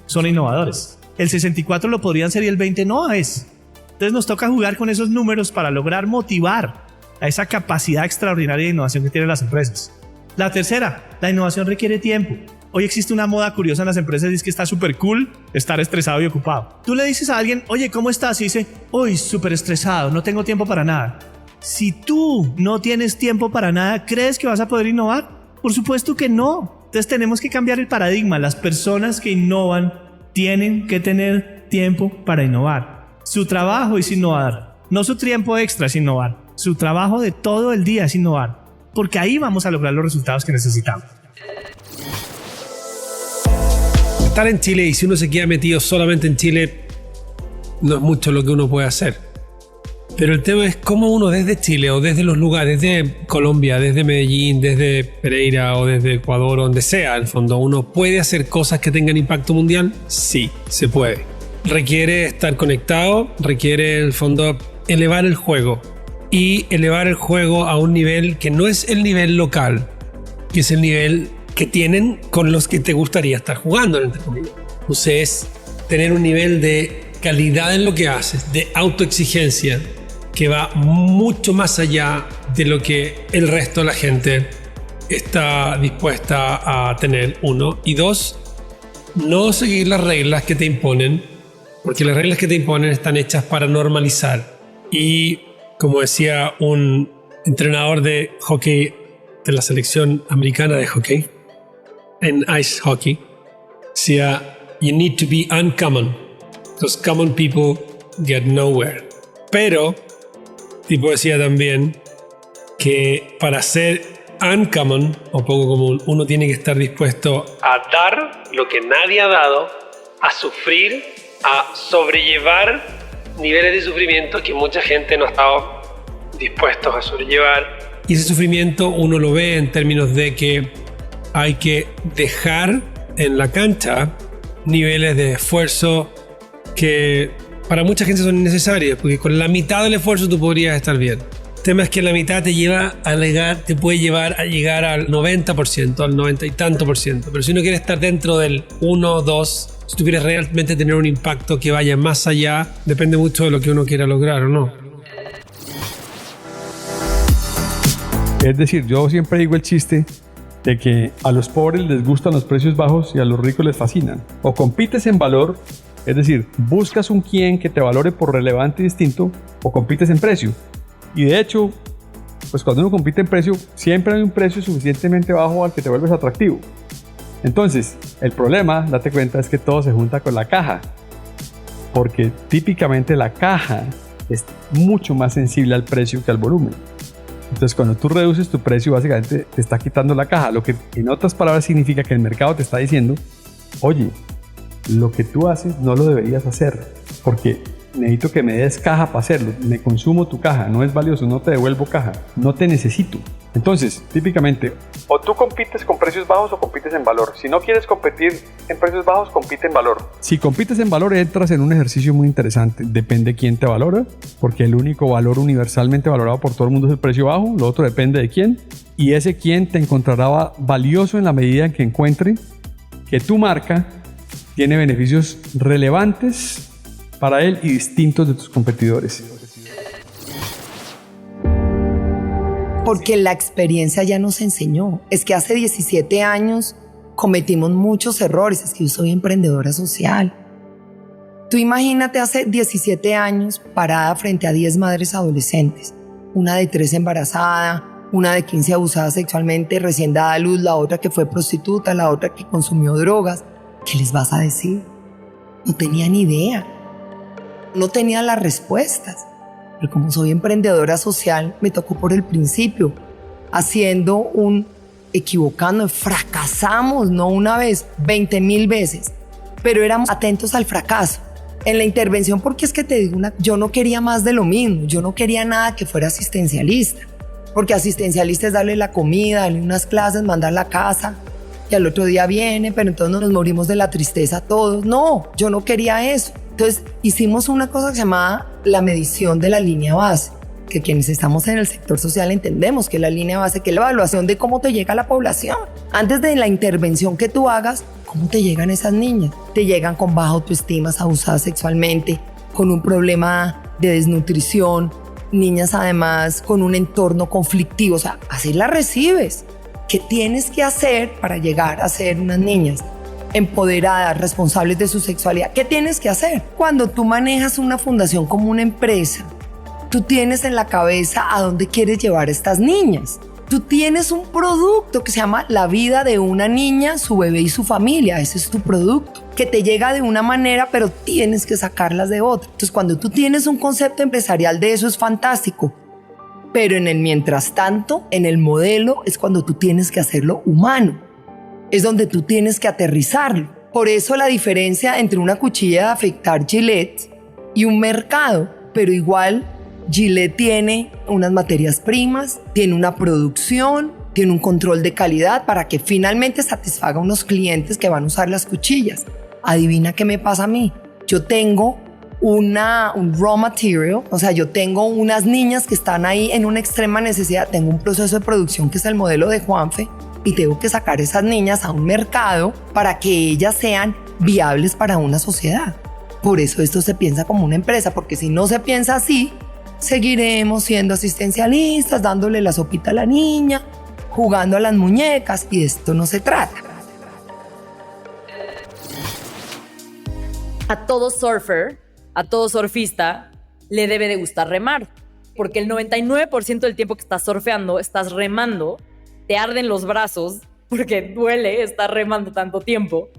son innovadores, el 64% lo podrían ser y el 20% no es. Entonces nos toca jugar con esos números para lograr motivar a esa capacidad extraordinaria de innovación que tienen las empresas. La tercera, la innovación requiere tiempo. Hoy existe una moda curiosa en las empresas y es que está súper cool estar estresado y ocupado. Tú le dices a alguien: oye, ¿cómo estás? Y dice: uy, súper estresado, no tengo tiempo para nada. Si tú no tienes tiempo para nada, ¿crees que vas a poder innovar? Por supuesto que no. Entonces tenemos que cambiar el paradigma. Las personas que innovan tienen que tener tiempo para innovar. Su trabajo es innovar, no su tiempo extra es innovar. Su trabajo de todo el día es innovar, porque ahí vamos a lograr los resultados que necesitamos. Estar en Chile, y si uno se queda metido solamente en Chile, no es mucho lo que uno puede hacer. Pero el tema es cómo uno desde Chile o desde los lugares, desde Colombia, desde Medellín, desde Pereira o desde Ecuador o donde sea, en el fondo, ¿uno puede hacer cosas que tengan impacto mundial? Sí, se puede. Requiere estar conectado, requiere en el fondo elevar el juego y elevar el juego a un nivel que no es el nivel local, que es el nivel que tienen con los que te gustaría estar jugando, entre comillas. Entonces es tener un nivel de calidad en lo que haces, de autoexigencia, que va mucho más allá de lo que el resto de la gente está dispuesta a tener, uno. Y dos, no seguir las reglas que te imponen, porque las reglas que te imponen están hechas para normalizar. Y como decía un entrenador de hockey de la selección americana de hockey, en ice hockey, decía, you need to be uncommon, because common people get nowhere. Pero tipo decía también que para ser uncommon o poco común, uno tiene que estar dispuesto a dar lo que nadie ha dado, a sufrir, a sobrellevar niveles de sufrimiento que mucha gente no ha estado dispuestos a sobrellevar. Y ese sufrimiento uno lo ve en términos de que hay que dejar en la cancha niveles de esfuerzo que para mucha gente son innecesarios, porque con la mitad del esfuerzo tú podrías estar bien. El tema es que la mitad te puede llevar a llegar al 90%, al 90 y tanto por ciento. Pero si uno quiere estar dentro del 1 o 2, si tú quieres realmente tener un impacto que vaya más allá, depende mucho de lo que uno quiera lograr o no. Es decir, yo siempre digo el chiste de que a los pobres les gustan los precios bajos y a los ricos les fascinan. O compites en valor, es decir, buscas un quién que te valore por relevante y distinto, o compites en precio. Y de hecho, pues cuando uno compite en precio, siempre hay un precio suficientemente bajo al que te vuelves atractivo. Entonces, el problema, date cuenta, es que todo se junta con la caja. Porque típicamente la caja es mucho más sensible al precio que al volumen. Entonces, cuando tú reduces tu precio, básicamente te está quitando la caja. Lo que en otras palabras significa que el mercado te está diciendo, oye, lo que tú haces no lo deberías hacer, porque necesito que me des caja para hacerlo. Me consumo tu caja, no es valioso, no te devuelvo caja, no te necesito. Entonces, típicamente, o tú compites con precios bajos o compites en valor. Si no quieres competir en precios bajos, compite en valor. Si compites en valor, entras en un ejercicio muy interesante. Depende quién te valora, porque el único valor universalmente valorado por todo el mundo es el precio bajo. Lo otro depende de quién. Y ese quién te encontrará valioso en la medida en que encuentre que tu marca tiene beneficios relevantes para él y distintos de tus competidores. Porque la experiencia ya nos enseñó. Es que hace 17 años cometimos muchos errores. Es que yo soy emprendedora social. Tú imagínate hace 17 años parada frente a 10 madres adolescentes. Una de 3 embarazada, una de 15 abusada sexualmente, recién dada a luz, la otra que fue prostituta, la otra que consumió drogas. ¿Qué les vas a decir? No tenía ni idea. No tenía las respuestas. Pero como soy emprendedora social, me tocó por el principio, equivocando, fracasamos, no una vez, 20,000 veces, pero éramos atentos al fracaso. En la intervención, porque es que te digo, yo no quería más de lo mismo, yo no quería nada que fuera asistencialista, porque asistencialista es darle la comida, darle unas clases, mandarla a casa, y al otro día viene, pero entonces nos morimos de la tristeza todos. No, yo no quería eso. Entonces hicimos una cosa que se llamaba la medición de la línea base, que quienes estamos en el sector social entendemos que la línea base, que es la evaluación de cómo te llega la población. Antes de la intervención que tú hagas, ¿cómo te llegan esas niñas? Te llegan con baja autoestima, abusadas sexualmente, con un problema de desnutrición, niñas además con un entorno conflictivo, o sea, así las recibes. ¿Qué tienes que hacer para llegar a ser unas niñas empoderadas, responsables de su sexualidad? ¿Qué tienes que hacer? Cuando tú manejas una fundación como una empresa, tú tienes en la cabeza a dónde quieres llevar a estas niñas. Tú tienes un producto que se llama la vida de una niña, su bebé y su familia. Ese es tu producto, que te llega de una manera, pero tienes que sacarlas de otra. Entonces, cuando tú tienes un concepto empresarial de eso, es fantástico. Pero en el mientras tanto, en el modelo, es cuando tú tienes que hacerlo humano. Es donde tú tienes que aterrizarlo. Por eso la diferencia entre una cuchilla de afeitar Gillette y un mercado, pero igual Gillette tiene unas materias primas, tiene una producción, tiene un control de calidad para que finalmente satisfaga a unos clientes que van a usar las cuchillas. Adivina qué me pasa a mí. Yo tengo un raw material, o sea, yo tengo unas niñas que están ahí en una extrema necesidad. Tengo un proceso de producción que es el modelo de Juanfe y tengo que sacar esas niñas a un mercado para que ellas sean viables para una sociedad. Por eso esto se piensa como una empresa, porque si no se piensa así, seguiremos siendo asistencialistas, dándole la sopita a la niña, jugando a las muñecas, y de esto no se trata. A todo surfer, a todo surfista, le debe de gustar remar, porque el 99% del tiempo que estás surfeando, estás remando, te arden los brazos, porque duele estar remando tanto tiempo,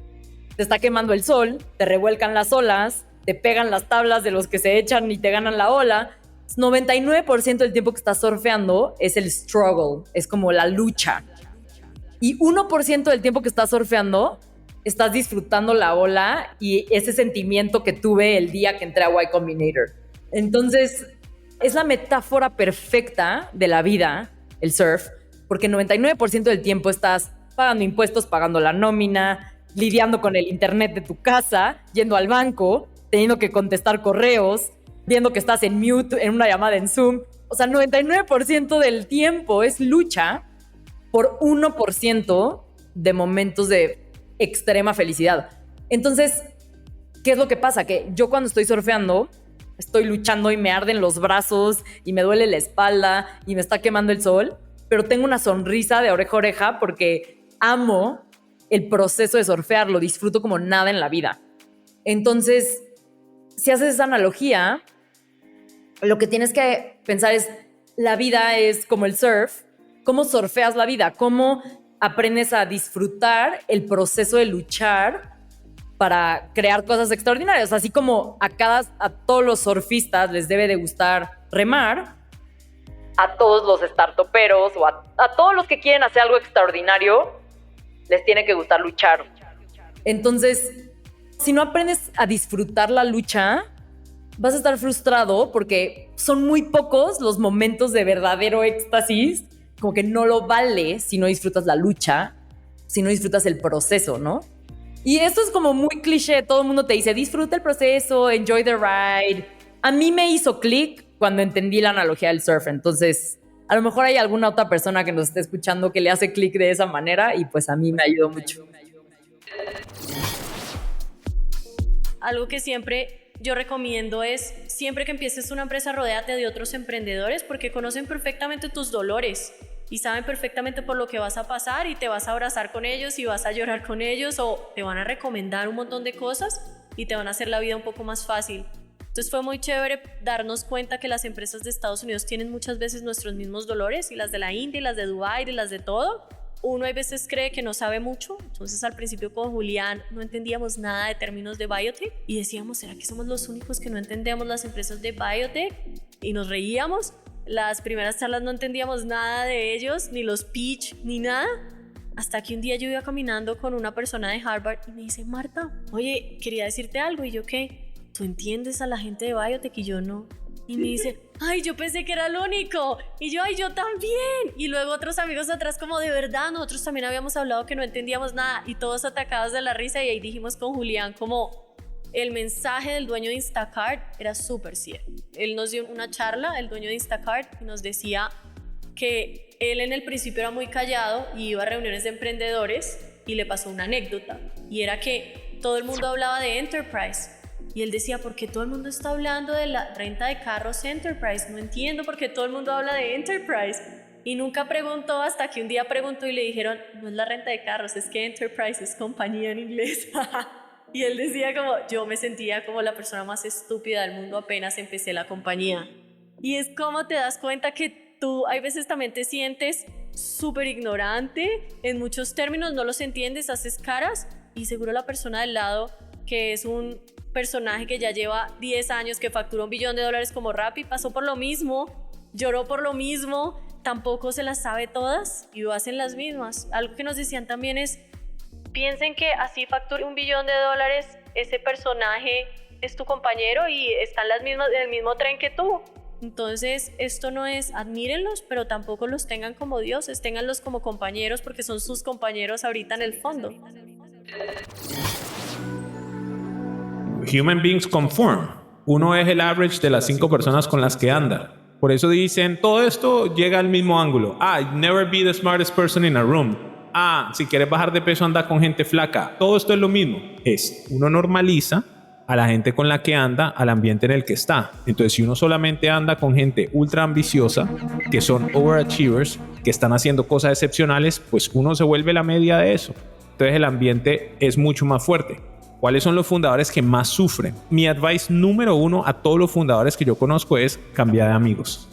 te está quemando el sol, te revuelcan las olas, te pegan las tablas de los que se echan y te ganan la ola. 99% del tiempo que estás surfeando es el struggle, es como la lucha. Y 1% del tiempo que estás surfeando, estás disfrutando la ola y ese sentimiento que tuve el día que entré a Y Combinator. Entonces, es la metáfora perfecta de la vida, el surf, porque 99% del tiempo estás pagando impuestos, pagando la nómina, lidiando con el internet de tu casa, yendo al banco, teniendo que contestar correos, viendo que estás en mute en una llamada en Zoom. O sea, 99% del tiempo es lucha por 1% de momentos de extrema felicidad. Entonces, ¿qué es lo que pasa? Que yo cuando estoy surfeando, estoy luchando y me arden los brazos y me duele la espalda y me está quemando el sol, pero tengo una sonrisa de oreja a oreja porque amo el proceso de surfear, lo disfruto como nada en la vida. Entonces, si haces esa analogía, lo que tienes que pensar es, la vida es como el surf. ¿Cómo surfeas la vida? ¿Cómo aprendes a disfrutar el proceso de luchar para crear cosas extraordinarias? Así como a todos los surfistas les debe de gustar remar, a todos los startuperos o a todos los que quieren hacer algo extraordinario, les tiene que gustar luchar. Entonces, si no aprendes a disfrutar la lucha, vas a estar frustrado porque son muy pocos los momentos de verdadero éxtasis, como que no lo vale si no disfrutas la lucha, si no disfrutas el proceso, ¿no? Y esto es como muy cliché, todo el mundo te dice, disfruta el proceso, enjoy the ride. A mí me hizo clic cuando entendí la analogía del surf, entonces a lo mejor hay alguna otra persona que nos esté escuchando que le hace clic de esa manera y pues a mí me ayudó mucho. Algo que siempre yo recomiendo es, siempre que empieces una empresa, rodéate de otros emprendedores porque conocen perfectamente tus dolores y saben perfectamente por lo que vas a pasar y te vas a abrazar con ellos y vas a llorar con ellos o te van a recomendar un montón de cosas y te van a hacer la vida un poco más fácil. Entonces fue muy chévere darnos cuenta que las empresas de Estados Unidos tienen muchas veces nuestros mismos dolores y las de la India y las de Dubái y las de todo. Uno a veces cree que no sabe mucho, entonces al principio con Julián no entendíamos nada de términos de biotech y decíamos, ¿será que somos los únicos que no entendemos las empresas de biotech? Y nos reíamos. Las primeras charlas no entendíamos nada de ellos, ni los pitch, ni nada. Hasta que un día yo iba caminando con una persona de Harvard y me dice, Marta, oye, quería decirte algo. Y yo, ¿qué? ¿Tú entiendes a la gente de biotech? Y yo, no. Y me dice, ay, yo pensé que era el único. Y yo, ay, yo también. Y luego otros amigos atrás como, de verdad, nosotros también habíamos hablado que no entendíamos nada. Y todos atacados de la risa. Y ahí dijimos con Julián como el mensaje del dueño de Instacart era súper cierto. Él nos dio una charla, el dueño de Instacart, y nos decía que él en el principio era muy callado y iba a reuniones de emprendedores y le pasó una anécdota. Y era que todo el mundo hablaba de Enterprise. Y él decía, ¿por qué todo el mundo está hablando de la renta de carros Enterprise? No entiendo por qué todo el mundo habla de Enterprise. Y nunca preguntó hasta que un día preguntó y le dijeron, no es la renta de carros, es que Enterprise es compañía en inglés. Y él decía como, yo me sentía como la persona más estúpida del mundo apenas empecé la compañía. Y es como te das cuenta que tú hay veces también te sientes súper ignorante en muchos términos, no los entiendes, haces caras y seguro la persona del lado que es un personaje que ya lleva 10 años, que facturó $1 billón como Rappi, pasó por lo mismo, lloró por lo mismo, tampoco se las sabe todas y lo hacen las mismas. Algo que nos decían también es, piensen que así facture $1 billón, ese personaje es tu compañero y está en el mismo tren que tú. Entonces, esto no es admírenlos, pero tampoco los tengan como dioses, ténganlos como compañeros porque son sus compañeros ahorita en el fondo. Human beings conform. Uno es el average de las 5 personas con las que anda. Por eso dicen, todo esto llega al mismo ángulo. Never be the smartest person in a room. Si quieres bajar de peso, anda con gente flaca. Todo esto es lo mismo. Uno normaliza a la gente con la que anda, al ambiente en el que está. Entonces, si uno solamente anda con gente ultra ambiciosa, que son overachievers, que están haciendo cosas excepcionales, pues uno se vuelve la media de eso. Entonces, el ambiente es mucho más fuerte. ¿Cuáles son los fundadores que más sufren? Mi advice número 1 a todos los fundadores que yo conozco es cambiar de amigos.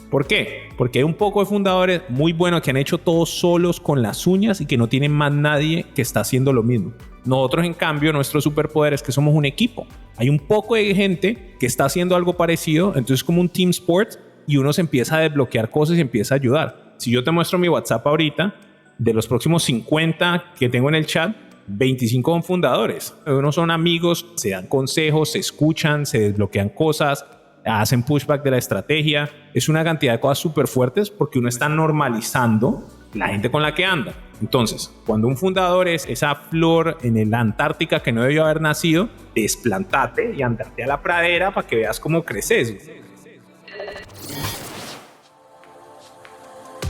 ¿Por qué? Porque hay un poco de fundadores muy buenos que han hecho todo solos con las uñas y que no tienen más nadie que está haciendo lo mismo. Nosotros, en cambio, nuestro superpoder es que somos un equipo. Hay un poco de gente que está haciendo algo parecido, entonces es como un team sport y uno se empieza a desbloquear cosas y empieza a ayudar. Si yo te muestro mi WhatsApp ahorita, de los próximos 50 que tengo en el chat, 25 son fundadores. Unos son amigos, se dan consejos, se escuchan, se desbloquean cosas, hacen pushback de la estrategia. Es una cantidad de cosas súper fuertes porque uno está normalizando la gente con la que anda. Entonces, cuando un fundador es esa flor en la Antártica que no debió haber nacido, desplantate y andate a la pradera para que veas cómo creces.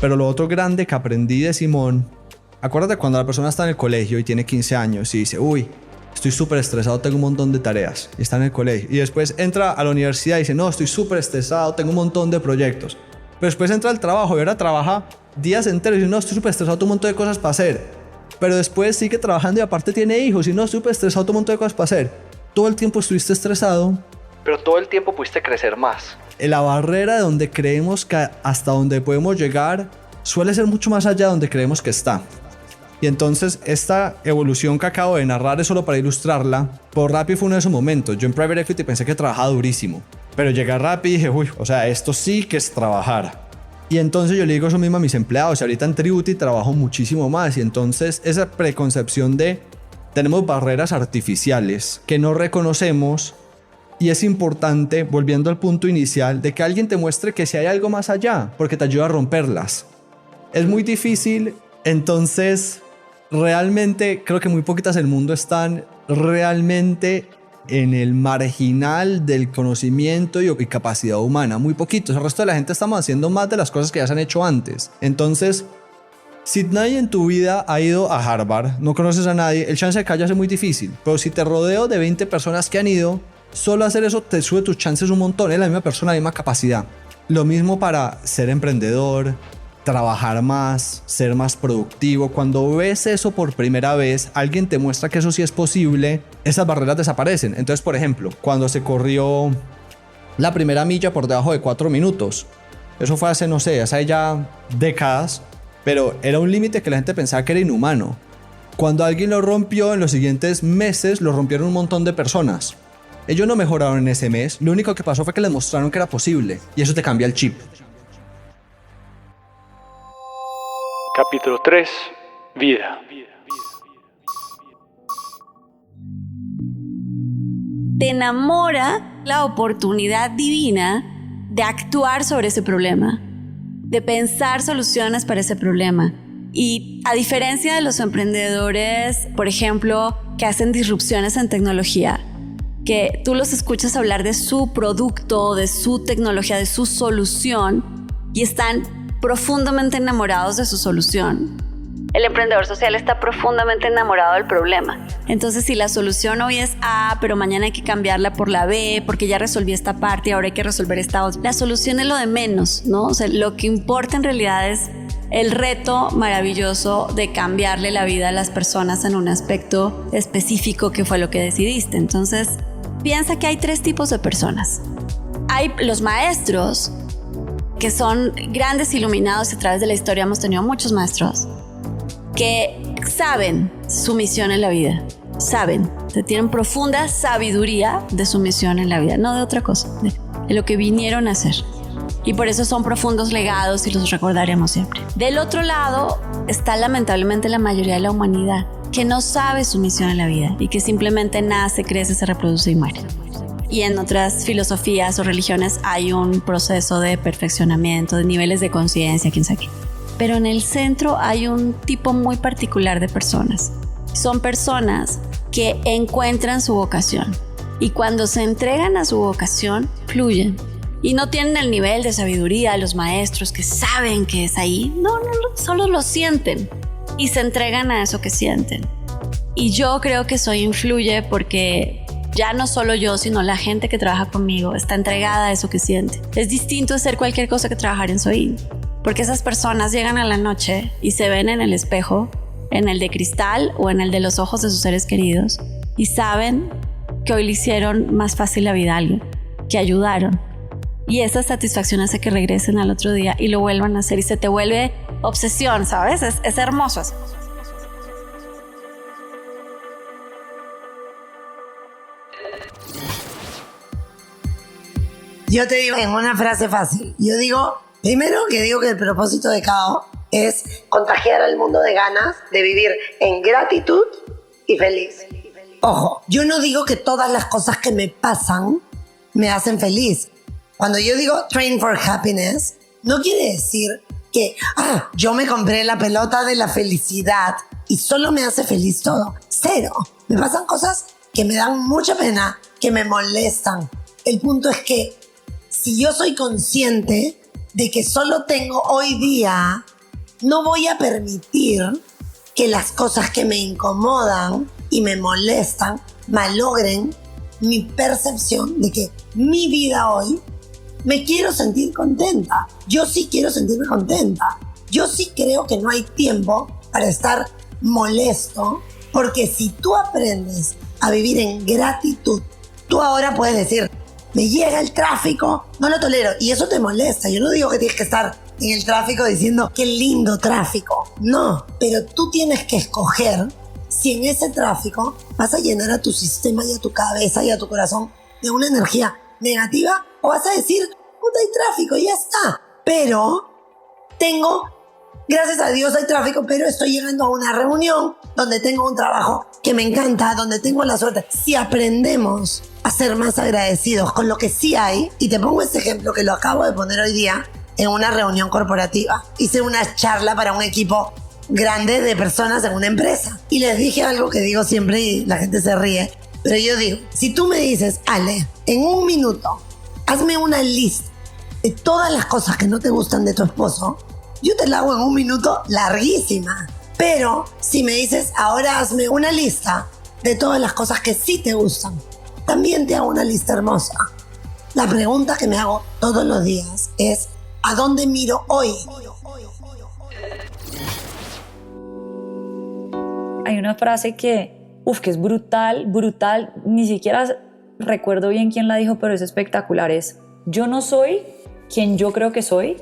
Pero lo otro grande que aprendí de Simón, acuérdate cuando la persona está en el colegio y tiene 15 años y dice, uy, estoy súper estresado, tengo un montón de tareas, y está en el colegio. Y después entra a la universidad y dice, no, estoy súper estresado, tengo un montón de proyectos. Pero después entra al trabajo y ahora trabaja días enteros y dice, no, estoy súper estresado, tengo un montón de cosas para hacer. Pero después sigue trabajando y aparte tiene hijos y no, estoy súper estresado, tengo un montón de cosas para hacer. Todo el tiempo estuviste estresado, pero todo el tiempo pudiste crecer más. La barrera de donde creemos que hasta donde podemos llegar suele ser mucho más allá de donde creemos que está. Y entonces esta evolución que acabo de narrar es solo para ilustrarla. Por Rappi fue uno de esos momentos. Yo en Private Equity pensé que trabajaba durísimo, pero llegué a Rappi y dije, uy, o sea, esto sí que es trabajar. Y entonces yo le digo eso mismo a mis empleados. Y ahorita en Tributi trabajo muchísimo más. Y entonces esa preconcepción de tenemos barreras artificiales que no reconocemos. Y es importante, volviendo al punto inicial, de que alguien te muestre que si hay algo más allá, porque te ayuda a romperlas. Es muy difícil, entonces realmente creo que muy poquitas del mundo están realmente en el marginal del conocimiento y capacidad humana. Muy poquitos. El resto de la gente estamos haciendo más de las cosas que ya se han hecho antes. Entonces, si nadie en tu vida ha ido a Harvard, no conoces a nadie, el chance de que haya es muy difícil. Pero si te rodeo de 20 personas que han ido, solo hacer eso te sube tus chances un montón. Es la misma persona, la misma capacidad. Lo mismo para ser emprendedor, trabajar más, ser más productivo. Cuando ves eso por primera vez, alguien te muestra que eso sí es posible, esas barreras desaparecen. Entonces, por ejemplo, cuando se corrió la primera milla por debajo de 4 minutos, eso fue hace, no sé, hace ya décadas, pero era un límite que la gente pensaba que era inhumano. Cuando alguien lo rompió, en los siguientes meses lo rompieron un montón de personas. Ellos no mejoraron en ese mes, lo único que pasó fue que les mostraron que era posible, y eso te cambia el chip. Capítulo 3. Vida. Te enamora la oportunidad divina de actuar sobre ese problema, de pensar soluciones para ese problema. Y a diferencia de los emprendedores, por ejemplo, que hacen disrupciones en tecnología, que tú los escuchas hablar de su producto, de su tecnología, de su solución, y están profundamente enamorados de su solución. El emprendedor social está profundamente enamorado del problema. Entonces, si la solución hoy es A, pero mañana hay que cambiarla por la B, porque ya resolví esta parte y ahora hay que resolver esta otra. La solución es lo de menos, ¿no? O sea, lo que importa en realidad es el reto maravilloso de cambiarle la vida a las personas en un aspecto específico que fue lo que decidiste. Entonces, piensa que hay 3 tipos de personas. Hay los maestros, que son grandes iluminados, y a través de la historia hemos tenido muchos maestros que saben su misión en la vida, saben, tienen profunda sabiduría de su misión en la vida, no de otra cosa, de lo que vinieron a hacer, y por eso son profundos legados y los recordaremos siempre. Del otro lado está lamentablemente la mayoría de la humanidad que no sabe su misión en la vida y que simplemente nace, crece, se reproduce y muere. y en otras filosofías o religiones hay un proceso de perfeccionamiento, de niveles de conciencia, quién sabe qué. Pero en el centro hay un tipo muy particular de personas. Son personas que encuentran su vocación y cuando se entregan a su vocación, fluyen. Y no tienen el nivel de sabiduría de los maestros que saben que es ahí. No, solo lo sienten y se entregan a eso que sienten. Y yo creo que Soy influye porque ya no solo yo, sino la gente que trabaja conmigo está entregada a eso que siente. Es distinto hacer cualquier cosa que trabajar en Soy. Porque esas personas llegan a la noche y se ven en el espejo, en el de cristal o en el de los ojos de sus seres queridos y saben que hoy le hicieron más fácil la vida a alguien, que ayudaron. Y esa satisfacción hace que regresen al otro día y lo vuelvan a hacer y se te vuelve obsesión, ¿sabes? Es hermoso eso. Yo te digo en una frase fácil. Yo digo, primero que el propósito de KO es contagiar al mundo de ganas de vivir en gratitud y feliz. Ojo, yo no digo que todas las cosas que me pasan me hacen feliz. Cuando yo digo train for happiness, no quiere decir que yo me compré la pelota de la felicidad y solo me hace feliz todo. Cero. Me pasan cosas que me dan mucha pena, que me molestan. El punto es que si yo soy consciente de que solo tengo hoy día, no voy a permitir que las cosas que me incomodan y me molestan malogren mi percepción de que mi vida hoy me quiero sentir contenta. Yo sí quiero sentirme contenta. Yo sí creo que no hay tiempo para estar molesto, porque si tú aprendes a vivir en gratitud, tú ahora puedes decir, me llega el tráfico, no lo tolero, y eso te molesta. Yo no digo que tienes que estar en el tráfico diciendo, qué lindo tráfico. No, pero tú tienes que escoger si en ese tráfico vas a llenar a tu sistema y a tu cabeza y a tu corazón de una energía negativa o vas a decir, puta, hay tráfico, ya está. Pero gracias a Dios hay tráfico, pero estoy llegando a una reunión donde tengo un trabajo que me encanta, donde tengo la suerte. Si aprendemos a ser más agradecidos con lo que sí hay, y te pongo este ejemplo que lo acabo de poner hoy día en una reunión corporativa. Hice una charla para un equipo grande de personas en una empresa y les dije algo que digo siempre y la gente se ríe, pero yo digo, si tú me dices, Ale, en un minuto hazme una lista de todas las cosas que no te gustan de tu esposo, yo te la hago en un minuto larguísima. Pero si me dices, ahora hazme una lista de todas las cosas que sí te gustan, también te hago una lista hermosa. La pregunta que me hago todos los días es, ¿a dónde miro hoy? Hay una frase que es brutal, ni siquiera recuerdo bien quién la dijo, pero es espectacular. Es, yo no soy quien yo creo que soy,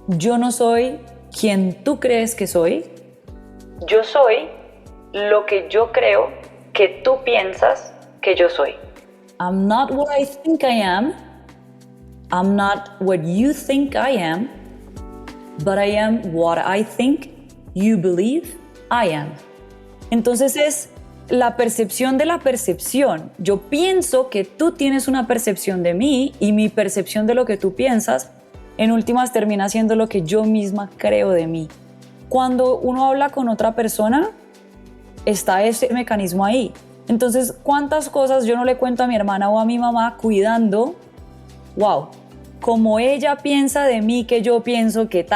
yo no soy quien tú crees que soy, yo soy lo que yo creo que tú piensas que yo soy. I'm not what I think I am, I'm not what you think I am, but I am what I think you believe I am. Entonces es la percepción de la percepción. Yo pienso que tú tienes una percepción de mí y mi percepción de lo que tú piensas, en últimas termina siendo lo que yo misma creo de mí. Cuando uno habla con otra persona, está ese mecanismo ahí. Entonces, ¿cuántas cosas yo no le cuento a mi hermana o a mi mamá cuidando? Como ella piensa de mí, que yo pienso que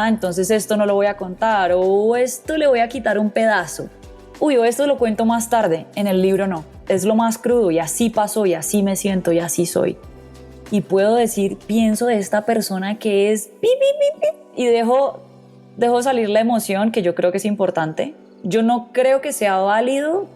entonces esto no lo voy a contar, o esto le voy a quitar un pedazo. O esto lo cuento más tarde, en el libro no. Es lo más crudo y así pasó y así me siento y así soy. Y puedo decir, pienso de esta persona que es y dejo salir la emoción, que yo creo que es importante. Yo no creo que sea válido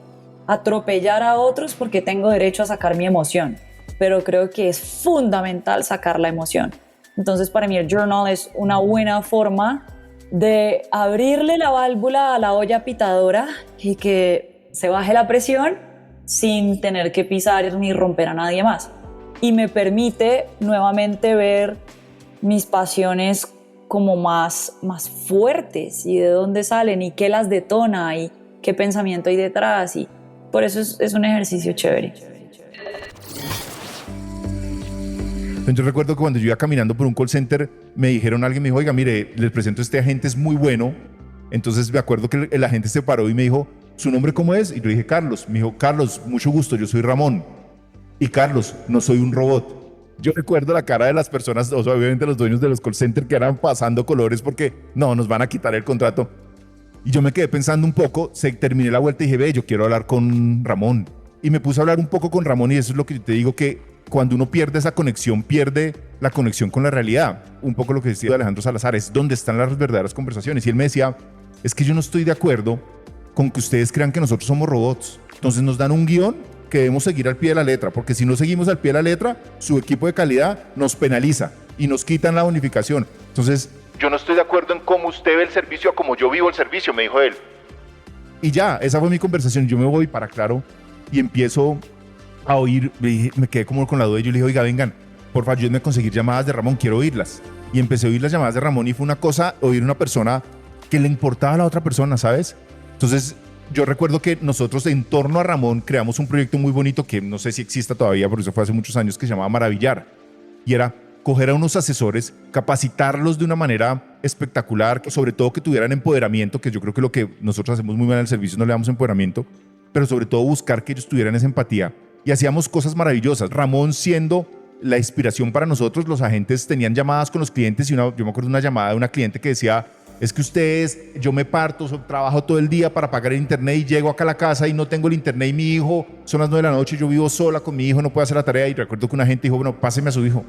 atropellar a otros porque tengo derecho a sacar mi emoción, pero creo que es fundamental sacar la emoción. Entonces para mí el journal es una buena forma de abrirle la válvula a la olla pitadora y que se baje la presión sin tener que pisar ni romper a nadie más. Y me permite nuevamente ver mis pasiones como más fuertes y de dónde salen y qué las detona y qué pensamiento hay detrás. Y por eso es un ejercicio chévere. Entonces yo recuerdo que cuando yo iba caminando por un call center, alguien me dijo, oiga, mire, les presento a este agente, es muy bueno. Entonces me acuerdo que el agente se paró y me dijo, ¿su nombre cómo es? Y yo dije, Carlos. Me dijo, Carlos, mucho gusto, yo soy Ramón. Y Carlos, no soy un robot. Yo recuerdo la cara de las personas, o sea, obviamente los dueños de los call centers que eran pasando colores porque no, nos van a quitar el contrato. Y yo me quedé pensando un poco, terminé la vuelta y dije, ve, yo quiero hablar con Ramón. Y me puse a hablar un poco con Ramón y eso es lo que yo te digo, que cuando uno pierde esa conexión, pierde la conexión con la realidad. Un poco lo que decía Alejandro Salazar, es donde están las verdaderas conversaciones. Y él me decía, es que yo no estoy de acuerdo con que ustedes crean que nosotros somos robots. Entonces nos dan un guión que debemos seguir al pie de la letra, porque si no seguimos al pie de la letra, su equipo de calidad nos penaliza y nos quitan la bonificación. Entonces, yo no estoy de acuerdo en cómo usted ve el servicio a como yo vivo el servicio, me dijo él. Y ya, esa fue mi conversación. Yo me voy para Claro y empiezo a oír, me quedé como con la duda y yo le dije, oiga, vengan, por favor, ayúdenme a conseguir llamadas de Ramón, quiero oírlas. Y empecé a oír las llamadas de Ramón y fue una cosa, oír una persona que le importaba a la otra persona, ¿sabes? Entonces, yo recuerdo que nosotros en torno a Ramón creamos un proyecto muy bonito que no sé si exista todavía, porque eso fue hace muchos años, que se llamaba Maravillar. Y era coger a unos asesores, capacitarlos de una manera espectacular, sobre todo que tuvieran empoderamiento, que yo creo que lo que nosotros hacemos muy mal en el servicio no le damos empoderamiento, pero sobre todo buscar que ellos tuvieran esa empatía. Y hacíamos cosas maravillosas. Ramón siendo la inspiración para nosotros, los agentes tenían llamadas con los clientes y yo me acuerdo de una llamada de una cliente que decía, es que yo me parto, trabajo todo el día para pagar el internet y llego acá a la casa y no tengo el internet y mi hijo, son las 9 de la noche, yo vivo sola con mi hijo, no puedo hacer la tarea. Y recuerdo que una gente dijo, bueno, páseme a su hijo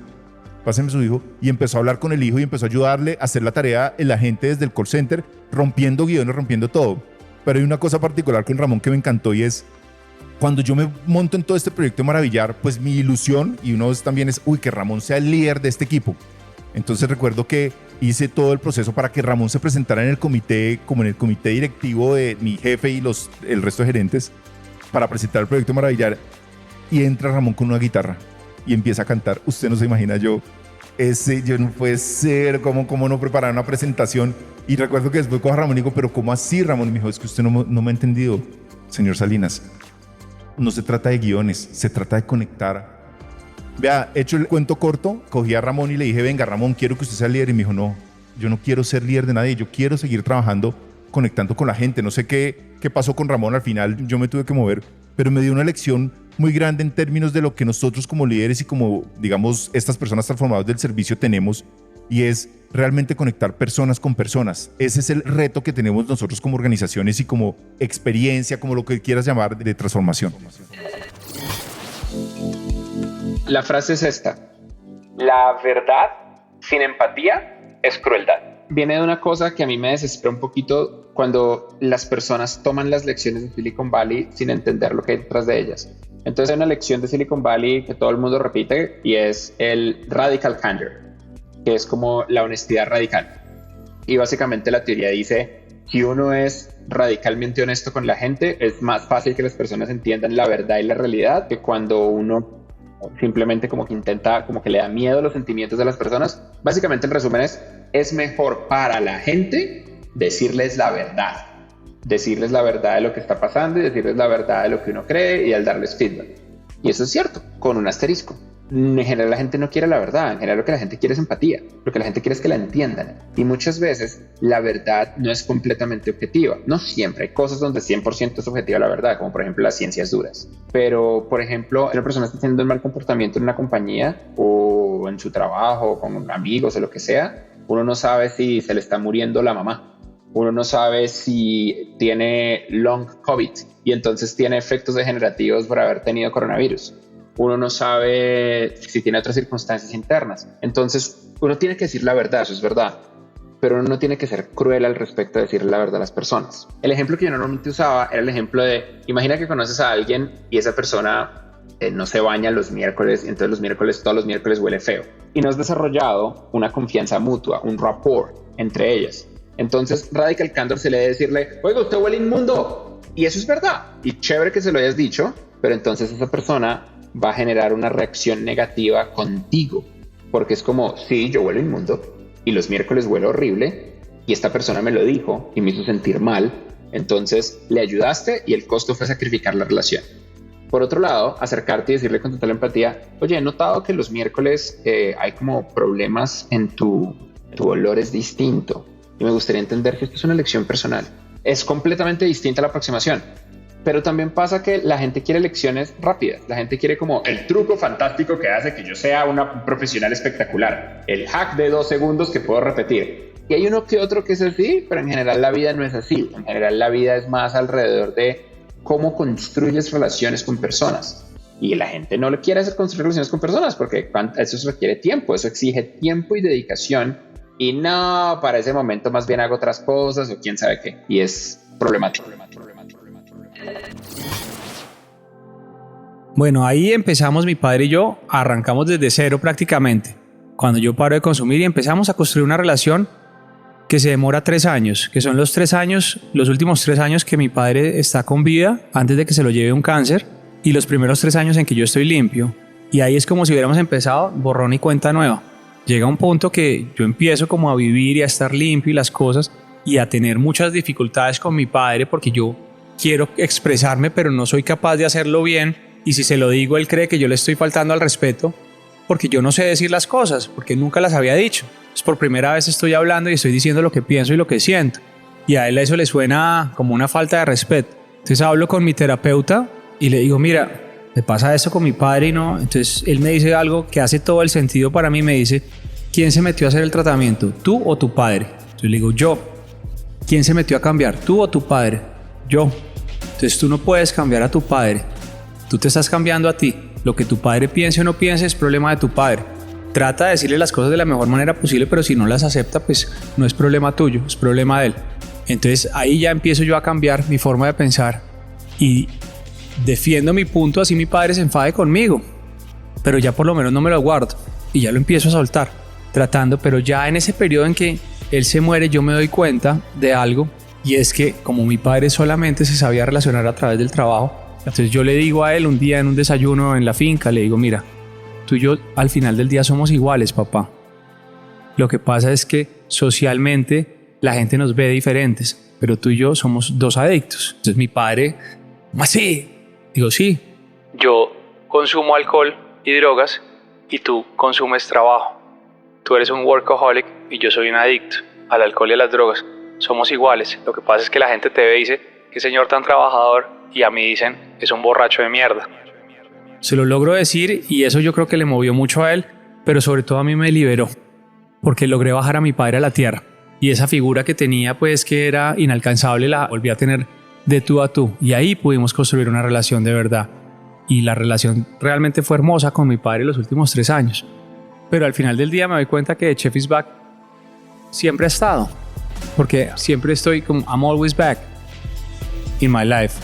y empezó a hablar con el hijo y empezó a ayudarle a hacer la tarea el agente desde el call center, rompiendo guiones, rompiendo todo. Pero hay una cosa particular con Ramón que me encantó y es, cuando yo me monto en todo este proyecto de Maravillar, pues mi ilusión y uno también es, que Ramón sea el líder de este equipo. Entonces recuerdo que hice todo el proceso para que Ramón se presentara en el comité, como en el comité directivo de mi jefe y el resto de gerentes, para presentar el proyecto Maravillar. Y entra Ramón con una guitarra y empieza a cantar. Usted no se imagina, yo no puede ser, ¿cómo no preparar una presentación? Y recuerdo que después cojo a Ramón y digo, pero ¿cómo así, Ramón? Y me dijo, es que usted no me ha entendido, señor Salinas. No se trata de guiones, se trata de conectar. Vea, hecho el cuento corto, cogí a Ramón y le dije, venga Ramón, quiero que usted sea líder. Y me dijo, no, yo no quiero ser líder de nadie, yo quiero seguir trabajando, conectando con la gente. No sé qué pasó con Ramón, al final yo me tuve que mover, pero me dio una lección muy grande en términos de lo que nosotros como líderes y como, digamos, estas personas transformadoras del servicio tenemos, y es realmente conectar personas con personas. Ese es el reto que tenemos nosotros como organizaciones y como experiencia, como lo que quieras llamar, de transformación. La frase es esta: la verdad sin empatía es crueldad. Viene de una cosa que a mí me desespera un poquito cuando las personas toman las lecciones de Silicon Valley sin entender lo que hay detrás de ellas. Entonces hay una lección de Silicon Valley que todo el mundo repite y es el radical candor, que es como la honestidad radical. Y básicamente la teoría dice, si uno es radicalmente honesto con la gente, es más fácil que las personas entiendan la verdad y la realidad que cuando uno simplemente como que intenta, como que le da miedo a los sentimientos de las personas. Básicamente el resumen es mejor para la gente decirles la verdad de lo que está pasando y decirles la verdad de lo que uno cree y al darles feedback. Y eso es cierto, con un asterisco. En general la gente no quiere la verdad, en general lo que la gente quiere es empatía, lo que la gente quiere es que la entiendan. Y muchas veces la verdad no es completamente objetiva, no siempre, hay cosas donde 100% es objetiva la verdad, como por ejemplo las ciencias duras. Pero por ejemplo, si una persona está teniendo un mal comportamiento en una compañía o en su trabajo, con amigos o lo que sea, uno no sabe si se le está muriendo la mamá, uno no sabe si tiene long COVID y entonces tiene efectos degenerativos por haber tenido coronavirus. Uno no sabe si tiene otras circunstancias internas. Entonces, uno tiene que decir la verdad, eso es verdad. Pero uno no tiene que ser cruel al respecto de decirle la verdad a las personas. El ejemplo que yo normalmente usaba era el ejemplo de, imagina que conoces a alguien y esa persona no se baña los miércoles, y entonces todos los miércoles huele feo. Y no has desarrollado una confianza mutua, un rapport entre ellas. Entonces, radical candor se le debe decirle, oiga, usted huele inmundo. Y eso es verdad. Y chévere que se lo hayas dicho, pero entonces esa persona va a generar una reacción negativa contigo, porque es como, sí, yo huelo inmundo y los miércoles huelo horrible y esta persona me lo dijo y me hizo sentir mal, entonces le ayudaste y el costo fue sacrificar la relación. Por otro lado, acercarte y decirle con total empatía, oye, he notado que los miércoles hay como problemas en tu olor es distinto y me gustaría entender que esto es una elección personal. Es completamente distinta la aproximación. Pero también pasa que la gente quiere lecciones rápidas. La gente quiere como el truco fantástico que hace que yo sea un profesional espectacular. El hack de 2 segundos que puedo repetir. Y hay uno que otro que es así, pero en general la vida no es así. En general la vida es más alrededor de cómo construyes relaciones con personas. Y la gente no le quiere hacer construir relaciones con personas porque eso requiere tiempo. Eso exige tiempo y dedicación. Y no, para ese momento más bien hago otras cosas o quién sabe qué. Y es problemático. Bueno, ahí empezamos mi padre y yo, arrancamos desde cero prácticamente. Cuando yo paro de consumir y empezamos a construir una relación que se demora 3 años, que son los 3 años, los últimos 3 años que mi padre está con vida antes de que se lo lleve un cáncer y los primeros 3 años en que yo estoy limpio. Y ahí es como si hubiéramos empezado borrón y cuenta nueva. Llega un punto que yo empiezo como a vivir y a estar limpio y las cosas y a tener muchas dificultades con mi padre porque yo quiero expresarme pero no soy capaz de hacerlo bien y si se lo digo él cree que yo le estoy faltando al respeto porque yo no sé decir las cosas, porque nunca las había dicho. Pues por primera vez estoy hablando y estoy diciendo lo que pienso y lo que siento y a él eso le suena como una falta de respeto. Entonces hablo con mi terapeuta y le digo, mira, me pasa esto con mi padre y no. Entonces él me dice algo que hace todo el sentido para mí, me dice, ¿quién se metió a hacer el tratamiento? ¿Tú o tu padre? Entonces le digo, yo. ¿Quién se metió a cambiar? ¿Tú o tu padre? Yo. Entonces tú no puedes cambiar a tu padre. Tú te estás cambiando a ti. Lo que tu padre piense o no piense es problema de tu padre. Trata de decirle las cosas de la mejor manera posible, pero si no las acepta, pues no es problema tuyo, es problema de él. Entonces ahí ya empiezo yo a cambiar mi forma de pensar y defiendo mi punto, así mi padre se enfade conmigo, pero ya por lo menos no me lo guardo y ya lo empiezo a soltar, tratando, pero ya en ese periodo en que él se muere yo me doy cuenta de algo y es que como mi padre solamente se sabía relacionar a través del trabajo, entonces yo le digo a él un día en un desayuno en la finca, le digo, mira, tú y yo al final del día somos iguales, papá. Lo que pasa es que socialmente la gente nos ve diferentes, pero tú y yo somos 2 adictos. Entonces mi padre, ¿así? Digo, sí. Yo consumo alcohol y drogas y tú consumes trabajo. Tú eres un workaholic y yo soy un adicto al alcohol y a las drogas. Somos iguales. Lo que pasa es que la gente te ve y dice, qué señor tan trabajador, y a mí dicen, es un borracho de mierda. Se lo logro decir y eso yo creo que le movió mucho a él, pero sobre todo a mí me liberó, porque logré bajar a mi padre a la tierra. Y esa figura que tenía, pues que era inalcanzable, la volví a tener de tú a tú. Y ahí pudimos construir una relación de verdad. Y la relación realmente fue hermosa con mi padre los últimos 3 años. Pero al final del día me doy cuenta que Chef is Back siempre ha estado. Porque siempre estoy como, I'm always back in my life.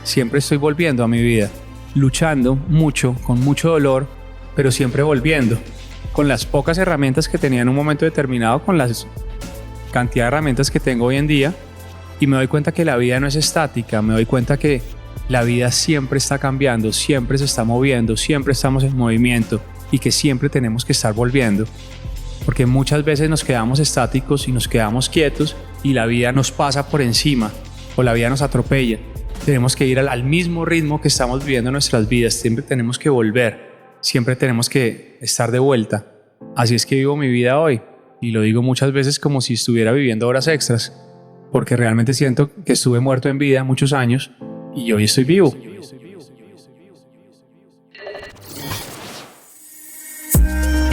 Siempre estoy volviendo a mi vida. Luchando mucho, con mucho dolor, pero siempre volviendo. Con las pocas herramientas que tenía en un momento determinado, con la cantidad de herramientas que tengo hoy en día. Y me doy cuenta que la vida no es estática, me doy cuenta que la vida siempre está cambiando, siempre se está moviendo, siempre estamos en movimiento y que siempre tenemos que estar volviendo. Porque muchas veces nos quedamos estáticos y nos quedamos quietos y la vida nos pasa por encima o la vida nos atropella. Tenemos que ir al mismo ritmo que estamos viviendo nuestras vidas, siempre tenemos que volver, siempre tenemos que estar de vuelta. Así es que vivo mi vida hoy y lo digo muchas veces como si estuviera viviendo horas extras. Porque realmente siento que estuve muerto en vida muchos años y hoy estoy vivo.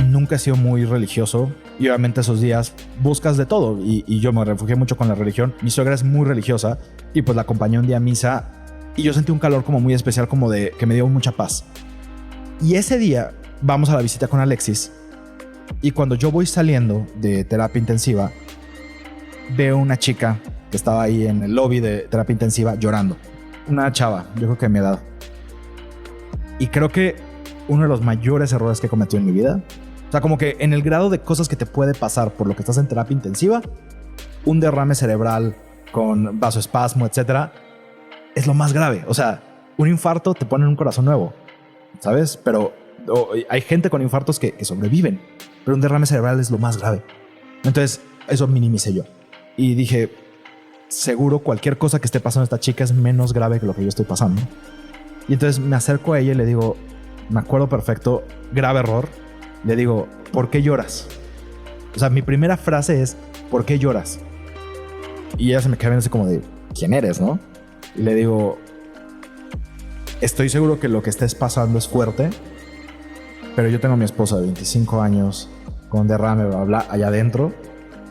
Nunca he sido muy religioso y obviamente esos días buscas de todo y yo me refugié mucho con la religión. Mi suegra es muy religiosa y pues la acompañé un día a misa y yo sentí un calor como muy especial, como de que me dio mucha paz. Y ese día vamos a la visita con Alexis y cuando yo voy saliendo de terapia intensiva veo una chica que estaba ahí en el lobby de terapia intensiva llorando. Una chava, yo creo que de mi edad. Y creo que uno de los mayores errores que he cometido en mi vida, o sea, como que en el grado de cosas que te puede pasar por lo que estás en terapia intensiva, un derrame cerebral con vasoespasmo, etcétera, es lo más grave. O sea, un infarto te pone en un corazón nuevo, ¿sabes? Pero hay gente con infartos que sobreviven, pero un derrame cerebral es lo más grave. Entonces, eso minimicé yo. Y dije, seguro cualquier cosa que esté pasando a esta chica es menos grave que lo que yo estoy pasando. Y entonces me acerco a ella y le digo, me acuerdo perfecto, grave error, le digo, ¿por qué lloras? O sea, mi primera frase es, ¿por qué lloras? Y ella se me queda viendo así como de, ¿quién eres, no? Y le digo, estoy seguro que lo que estés pasando es fuerte, pero yo tengo a mi esposa de 25 años con derrame, bla, bla, allá adentro.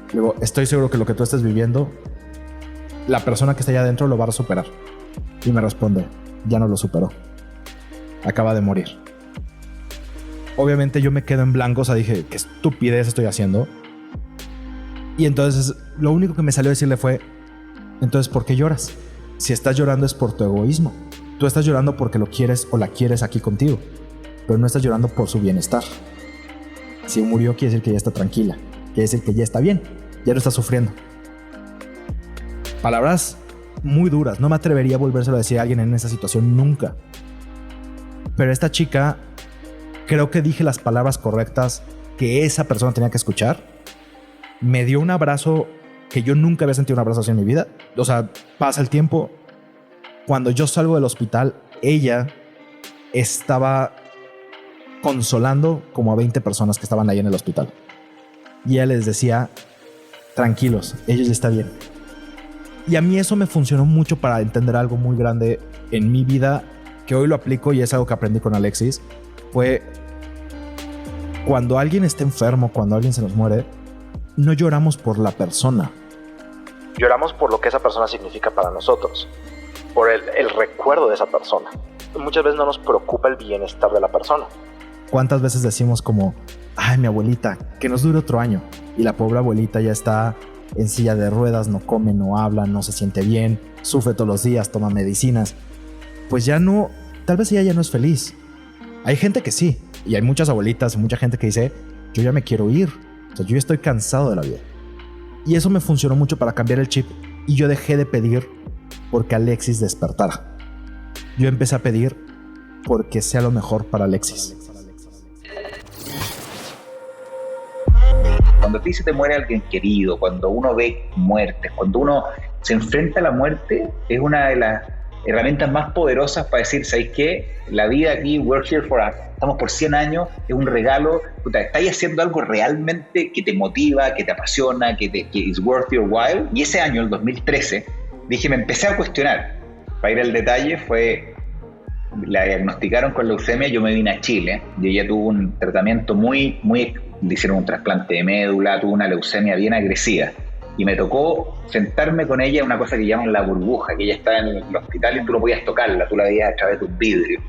Le digo, estoy seguro que lo que tú estés viviendo, la persona que está allá adentro lo va a superar. Y me responde, ya no lo superó. Acaba de morir. Obviamente yo me quedo en blanco, o sea, dije, qué estupidez estoy haciendo. Y entonces lo único que me salió a decirle fue, entonces, ¿por qué lloras? Si estás llorando es por tu egoísmo. Tú estás llorando porque lo quieres o la quieres aquí contigo, pero no estás llorando por su bienestar. Si murió quiere decir que ya está tranquila, quiere decir que ya está bien, ya no está sufriendo. Palabras muy duras, no me atrevería a volvérselo a decir a alguien en esa situación nunca. Pero esta chica, creo que dije las palabras correctas que esa persona tenía que escuchar. Me dio un abrazo que yo nunca había sentido un abrazo así en mi vida. O sea, pasa el tiempo. Cuando yo salgo del hospital, ella estaba consolando como a 20 personas que estaban ahí en el hospital. Y ella les decía, tranquilos, ellos ya están bien. Y a mí eso me funcionó mucho para entender algo muy grande en mi vida, que hoy lo aplico y es algo que aprendí con Alexis. Fue cuando alguien está enfermo, cuando alguien se nos muere, no lloramos por la persona. Lloramos por lo que esa persona significa para nosotros, por el recuerdo de esa persona. Muchas veces no nos preocupa el bienestar de la persona. ¿Cuántas veces decimos como, ay, mi abuelita, que nos dure otro año? Y la pobre abuelita ya está en silla de ruedas, no come, no habla, no se siente bien, sufre todos los días, toma medicinas. Pues ya no, tal vez ella ya no es feliz. Hay gente que sí, y hay muchas abuelitas, mucha gente que dice, yo ya me quiero ir, o sea, yo ya estoy cansado de la vida. Y eso me funcionó mucho para cambiar el chip, y yo dejé de pedir porque Alexis despertara. Yo empecé a pedir porque sea lo mejor para Alexis. Cuando a ti se te muere alguien querido, cuando uno ve muertes, cuando uno se enfrenta a la muerte, es una de las herramientas más poderosas para decir, ¿sabes qué? La vida aquí, we're here for estamos por 100 años, es un regalo, puta, estáis haciendo algo realmente que te motiva, que te apasiona, que is worth your while. Y ese año, el 2013, dije, me empecé a cuestionar. Para ir al detalle, la diagnosticaron con leucemia, yo me vine a Chile, y ella tuvo un tratamiento muy, le hicieron un trasplante de médula, tuvo una leucemia bien agresiva. Y me tocó sentarme con ella en una cosa que llaman la burbuja, que ella estaba en el hospital y tú no podías tocarla, tú la veías a través de un vidrio.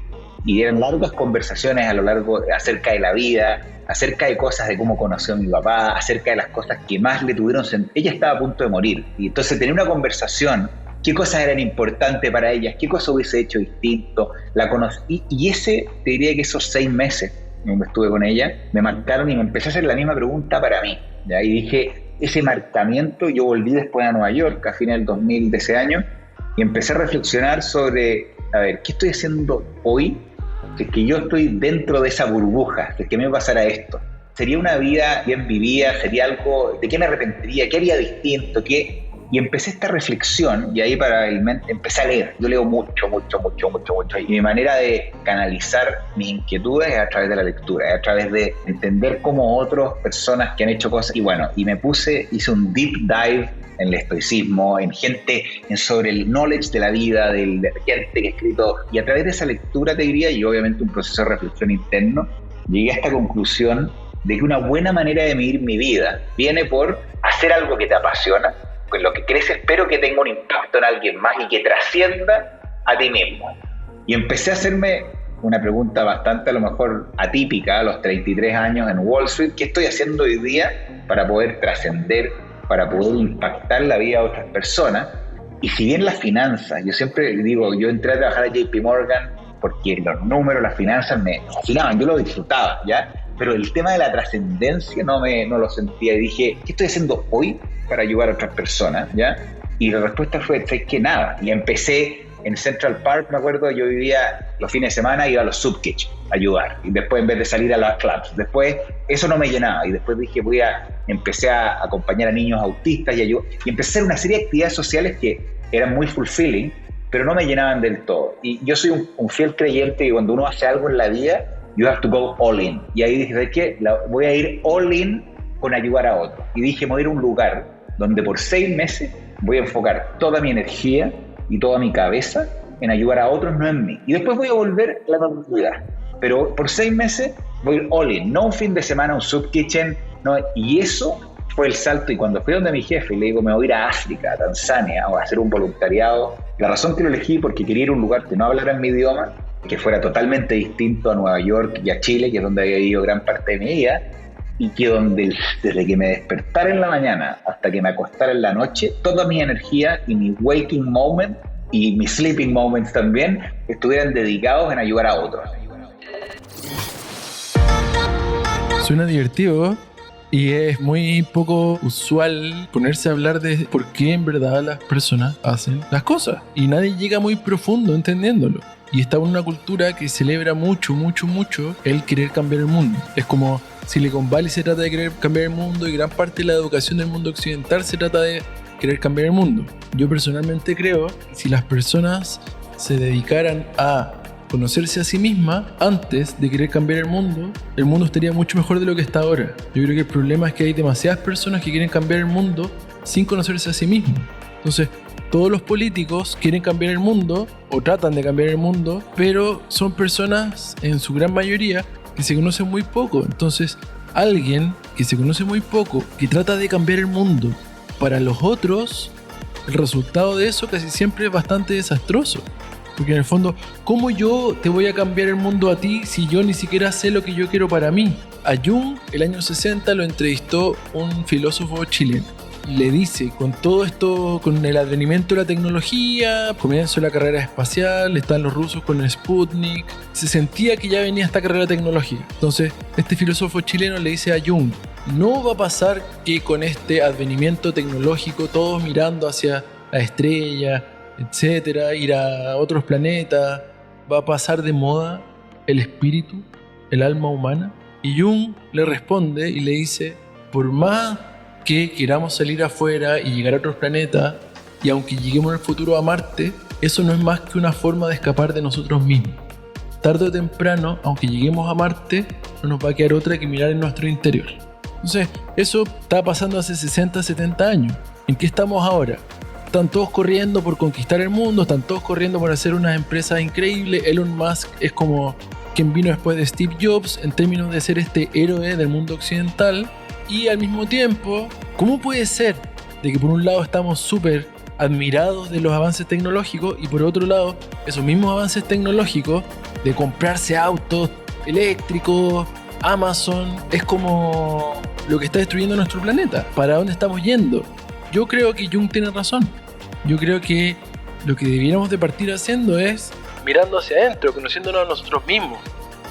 Y eran largas conversaciones a lo largo acerca de la vida, acerca de cosas de cómo conoció a mi papá, acerca de las cosas que más le tuvieron sentido. Ella estaba a punto de morir. Y entonces tenía una conversación, qué cosas eran importantes para ella, qué cosas hubiese hecho distinto. La conocí. Y ese, te diría que esos 6 meses donde estuve con ella, me marcaron y me empecé a hacer la misma pregunta para mí. ¿Ya? Y dije, ese marcamiento, yo volví después a Nueva York a fines del 2000 de ese año y empecé a reflexionar sobre, a ver, ¿qué estoy haciendo hoy? Si es que yo estoy dentro de esa burbuja, si es que me pasara esto. ¿Sería una vida bien vivida? ¿Sería algo? ¿De qué me arrepentiría? ¿Qué haría distinto? ¿Qué? Y empecé esta reflexión y ahí empecé a leer. Yo leo mucho. Y mi manera de canalizar mis inquietudes es a través de la lectura, es a través de entender cómo otras personas que han hecho cosas. Y bueno, hice un deep dive en el estoicismo, sobre el knowledge de la vida, de gente que ha escrito. Y a través de esa lectura, te diría, y obviamente un proceso de reflexión interno, llegué a esta conclusión de que una buena manera de medir mi vida viene por hacer algo que te apasiona, con lo que crees, espero que tenga un impacto en alguien más y que trascienda a ti mismo. Y empecé a hacerme una pregunta bastante a lo mejor atípica a los 33 años en Wall Street. ¿Qué estoy haciendo hoy día para poder trascender, para poder impactar la vida de otras personas? Y si bien las finanzas, yo siempre digo, yo entré a trabajar a JP Morgan porque los números, las finanzas me fascinaban, yo lo disfrutaba, ¿ya? Pero el tema de la trascendencia no lo sentía y dije, ¿qué estoy haciendo hoy para ayudar a otras personas? ¿Ya? Y la respuesta fue que nada. Y empecé en Central Park, me acuerdo, yo vivía los fines de semana, iba a los soup kitchen a ayudar. Y después, en vez de salir a las clubs, después eso no me llenaba. Y después dije, empecé a acompañar a niños autistas y empecé a hacer una serie de actividades sociales que eran muy fulfilling, pero no me llenaban del todo. Y yo soy un fiel creyente que cuando uno hace algo en la vida, you have to go all in. Y ahí dije, ¿sabes qué? Voy a ir all in con ayudar a otros. Y dije, me voy a ir a un lugar donde por 6 meses voy a enfocar toda mi energía y toda mi cabeza en ayudar a otros, no en mí. Y después voy a volver a la normalidad. Pero por 6 meses voy a ir all in, no un fin de semana, un sub kitchen, no. Y eso fue el salto. Y cuando fui donde mi jefe y le digo, me voy a ir a África, a Tanzania, o a hacer un voluntariado, la razón que lo elegí porque quería ir a un lugar que no hablara mi idioma, que fuera totalmente distinto a Nueva York y a Chile, que es donde había vivido gran parte de mi vida, y que donde desde que me despertara en la mañana hasta que me acostara en la noche, toda mi energía y mi waking moment y mis sleeping moments también estuvieran dedicados en ayudar a otros. Suena divertido y es muy poco usual ponerse a hablar de por qué en verdad las personas hacen las cosas y nadie llega muy profundo entendiéndolo. Y está en una cultura que celebra mucho el querer cambiar el mundo. Es como Silicon Valley se trata de querer cambiar el mundo y gran parte de la educación del mundo occidental se trata de querer cambiar el mundo. Yo personalmente creo que si las personas se dedicaran a conocerse a sí mismas antes de querer cambiar el mundo estaría mucho mejor de lo que está ahora. Yo creo que el problema es que hay demasiadas personas que quieren cambiar el mundo sin conocerse a sí mismos. Entonces, todos los políticos quieren cambiar el mundo o tratan de cambiar el mundo, pero son personas, en su gran mayoría, que se conocen muy poco. Entonces, alguien que se conoce muy poco, que trata de cambiar el mundo para los otros, el resultado de eso casi siempre es bastante desastroso. Porque en el fondo, ¿cómo yo te voy a cambiar el mundo a ti si yo ni siquiera sé lo que yo quiero para mí? A Jung, el año 60, lo entrevistó un filósofo chileno. Le dice, con todo esto, con el advenimiento de la tecnología, comienzo la carrera espacial, están los rusos con el Sputnik, se sentía que ya venía esta carrera tecnológica. Entonces, este filósofo chileno le dice a Jung, no va a pasar que con este advenimiento tecnológico, todos mirando hacia la estrella, etcétera, ir a otros planetas, va a pasar de moda el espíritu, el alma humana. Y Jung le responde y le dice, por más que queramos salir afuera y llegar a otros planetas, y aunque lleguemos en el futuro a Marte, eso no es más que una forma de escapar de nosotros mismos. Tarde o temprano, aunque lleguemos a Marte, no nos va a quedar otra que mirar en nuestro interior. Entonces, eso está pasando hace 60, 70 años. ¿En qué estamos ahora? Están todos corriendo por conquistar el mundo, están todos corriendo por hacer unas empresas increíbles. Elon Musk es como quien vino después de Steve Jobs en términos de ser este héroe del mundo occidental. Y al mismo tiempo, ¿cómo puede ser de que por un lado estamos súper admirados de los avances tecnológicos y por otro lado, esos mismos avances tecnológicos de comprarse autos eléctricos, Amazon, es como lo que está destruyendo nuestro planeta? ¿Para dónde estamos yendo? Yo creo que Jung tiene razón. Yo creo que lo que debiéramos de partir haciendo es mirando hacia adentro, conociéndonos a nosotros mismos.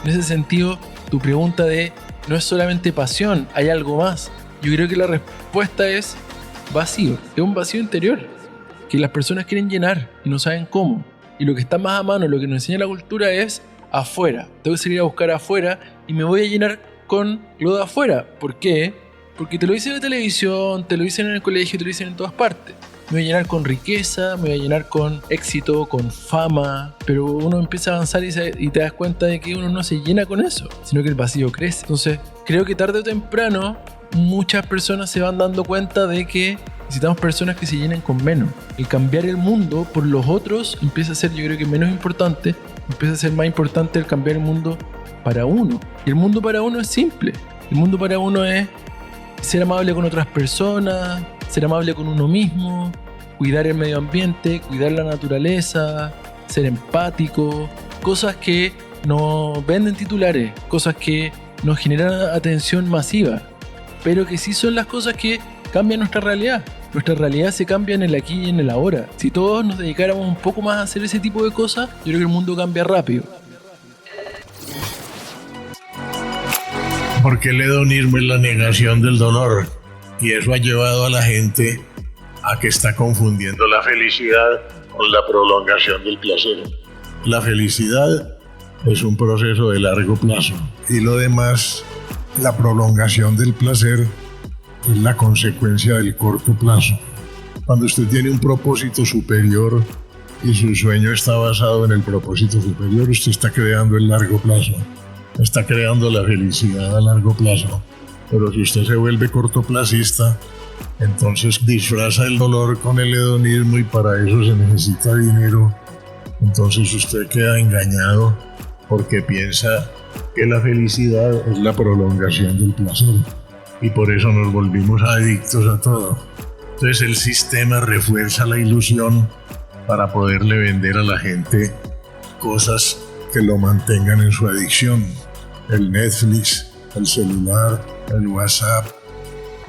En ese sentido, tu pregunta de no es solamente pasión, hay algo más. Yo creo que la respuesta es vacío. Es un vacío interior que las personas quieren llenar y no saben cómo. Y lo que está más a mano, lo que nos enseña la cultura es afuera. Tengo que salir a buscar afuera y me voy a llenar con lo de afuera. ¿Por qué? Porque te lo dicen en la televisión, te lo dicen en el colegio, te lo dicen en todas partes. Me voy a llenar con riqueza, me voy a llenar con éxito, con fama. Pero uno empieza a avanzar y te das cuenta de que uno no se llena con eso, sino que el vacío crece. Entonces, creo que tarde o temprano muchas personas se van dando cuenta de que necesitamos personas que se llenen con menos. El cambiar el mundo por los otros empieza a ser, yo creo que menos importante. Empieza a ser más importante el cambiar el mundo para uno. Y el mundo para uno es simple. El mundo para uno es ser amable con otras personas, ser amable con uno mismo, cuidar el medio ambiente, cuidar la naturaleza, ser empático, cosas que no venden titulares, cosas que nos generan atención masiva, pero que sí son las cosas que cambian nuestra realidad. Nuestra realidad se cambia en el aquí y en el ahora. Si todos nos dedicáramos un poco más a hacer ese tipo de cosas, yo creo que el mundo cambia rápido. Porque el hedonismo es la negación del dolor y eso ha llevado a la gente a que está confundiendo la felicidad con la prolongación del placer. La felicidad es un proceso de largo plazo y lo demás, la prolongación del placer, es la consecuencia del corto plazo. Cuando usted tiene un propósito superior, y su sueño está basado en el propósito superior, usted está creando el largo plazo, está creando la felicidad a largo plazo. Pero si usted se vuelve cortoplacista, entonces disfraza el dolor con el hedonismo y para eso se necesita dinero. Entonces usted queda engañado porque piensa que la felicidad es la prolongación del placer y por eso nos volvimos adictos a todo. Entonces el sistema refuerza la ilusión para poderle vender a la gente cosas que lo mantengan en su adicción. El Netflix, el celular, el WhatsApp,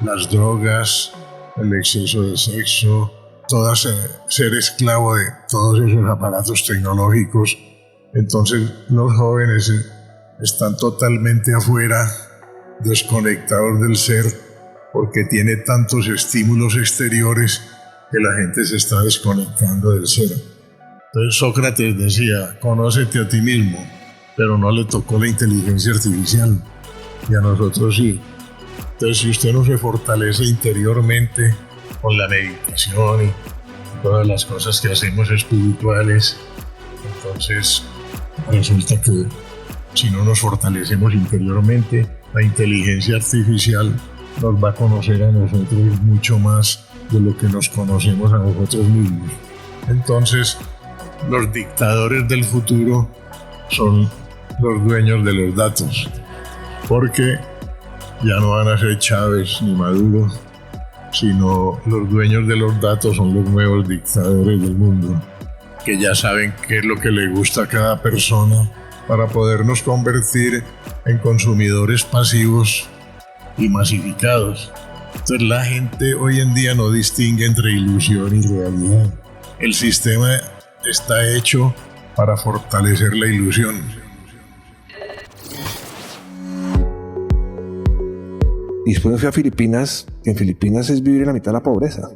las drogas, el exceso de sexo, ser esclavo de todos esos aparatos tecnológicos. Entonces los jóvenes están totalmente afuera, desconectados del ser, porque tiene tantos estímulos exteriores que la gente se está desconectando del ser. Entonces Sócrates decía, conócete a ti mismo, pero no le tocó la inteligencia artificial, y a nosotros sí. Entonces si usted no se fortalece interiormente con la meditación y todas las cosas que hacemos espirituales, entonces resulta que si no nos fortalecemos interiormente, la inteligencia artificial nos va a conocer a nosotros mucho más de lo que nos conocemos a nosotros mismos. Entonces, los dictadores del futuro son los dueños de los datos, porque ya no van a ser Chávez ni Maduro, sino los dueños de los datos son los nuevos dictadores del mundo, que ya saben qué es lo que le gusta a cada persona para podernos convertir en consumidores pasivos y masificados. Entonces la gente hoy en día no distingue entre ilusión y realidad. El sistema está hecho para fortalecer la ilusión. Y después me fui a Filipinas, que en Filipinas es vivir en la mitad de la pobreza.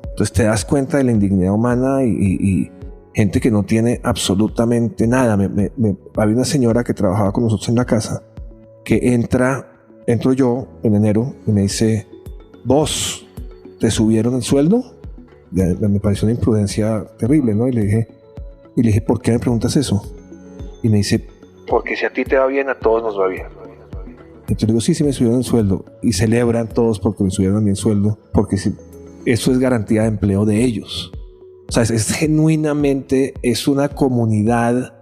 Entonces te das cuenta de la indignidad humana y gente que no tiene absolutamente nada. Había una señora que trabajaba con nosotros en la casa, que entro yo en enero y me dice, ¿vos te subieron el sueldo? Me pareció una imprudencia terrible, ¿no? Y le dije, ¿por qué me preguntas eso? Y me dice, porque si a ti te va bien, a todos nos va bien. Entonces le digo, sí, me subieron el sueldo. Y celebran todos porque me subieron a mí el sueldo, porque eso es garantía de empleo de ellos. O sea, es genuinamente, es una comunidad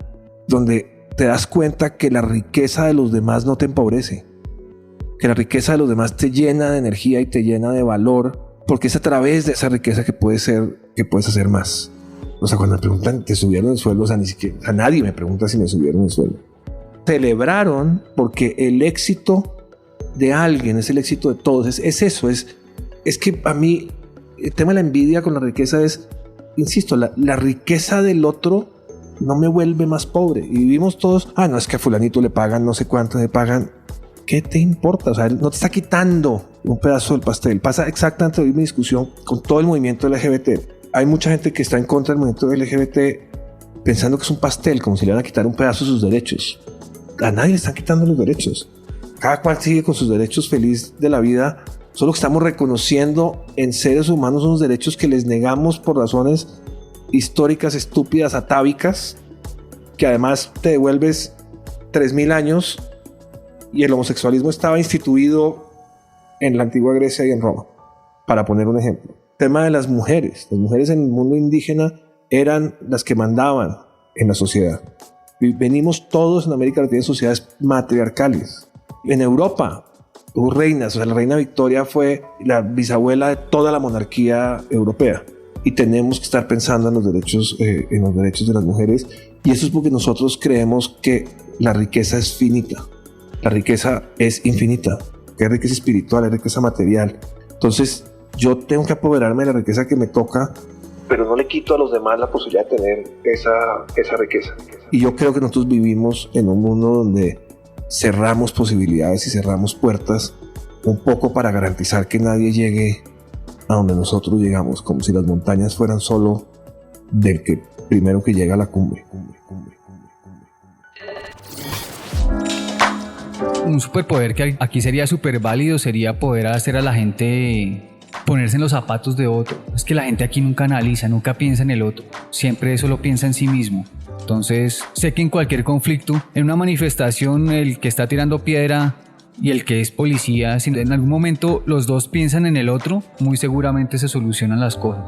donde te das cuenta que la riqueza de los demás no te empobrece, que la riqueza de los demás te llena de energía y te llena de valor, porque es a través de esa riqueza que puedes hacer más. O sea, cuando me preguntan, ¿te subieron el sueldo? O sea, ni siquiera, a nadie me pregunta si me subieron el sueldo. Celebraron porque el éxito de alguien es el éxito de todos. Es eso, es que a mí el tema de la envidia con la riqueza es, insisto, la riqueza del otro no me vuelve más pobre. Y vivimos todos, no, es que a fulanito le pagan no sé cuánto, le pagan. ¿Qué te importa? O sea, no te está quitando un pedazo del pastel. Pasa exactamente hoy mi discusión con todo el movimiento LGBT. Hay mucha gente que está en contra del movimiento LGBT pensando que es un pastel, como si le van a quitar un pedazo de sus derechos. A nadie le están quitando los derechos. Cada cual sigue con sus derechos feliz de la vida. Solo que estamos reconociendo en seres humanos unos derechos que les negamos por razones históricas, estúpidas, atávicas, que además te devuelves 3000 años y el homosexualismo estaba instituido en la antigua Grecia y en Roma, para poner un ejemplo. Tema de las mujeres en el mundo indígena eran las que mandaban en la sociedad. Venimos todos en América Latina en sociedades matriarcales. En Europa hubo reinas, o sea, la reina Victoria fue la bisabuela de toda la monarquía europea. Y tenemos que estar pensando en los derechos de las mujeres. Y eso es porque nosotros creemos que la riqueza es finita. La riqueza es infinita. Que hay riqueza espiritual, hay riqueza material. Entonces, yo tengo que apoderarme de la riqueza que me toca, pero no le quito a los demás la posibilidad de tener esa riqueza. Y yo creo que nosotros vivimos en un mundo donde cerramos posibilidades y cerramos puertas un poco para garantizar que nadie llegue a donde nosotros llegamos, como si las montañas fueran solo del que primero que llega a la cumbre. Un superpoder que aquí sería súper válido sería poder hacer a la gente ponerse en los zapatos de otro. Es que la gente aquí nunca analiza, nunca piensa en el otro. Siempre solo piensa en sí mismo. Entonces, sé que en cualquier conflicto, en una manifestación, el que está tirando piedra y el que es policía, si en algún momento los dos piensan en el otro, muy seguramente se solucionan las cosas.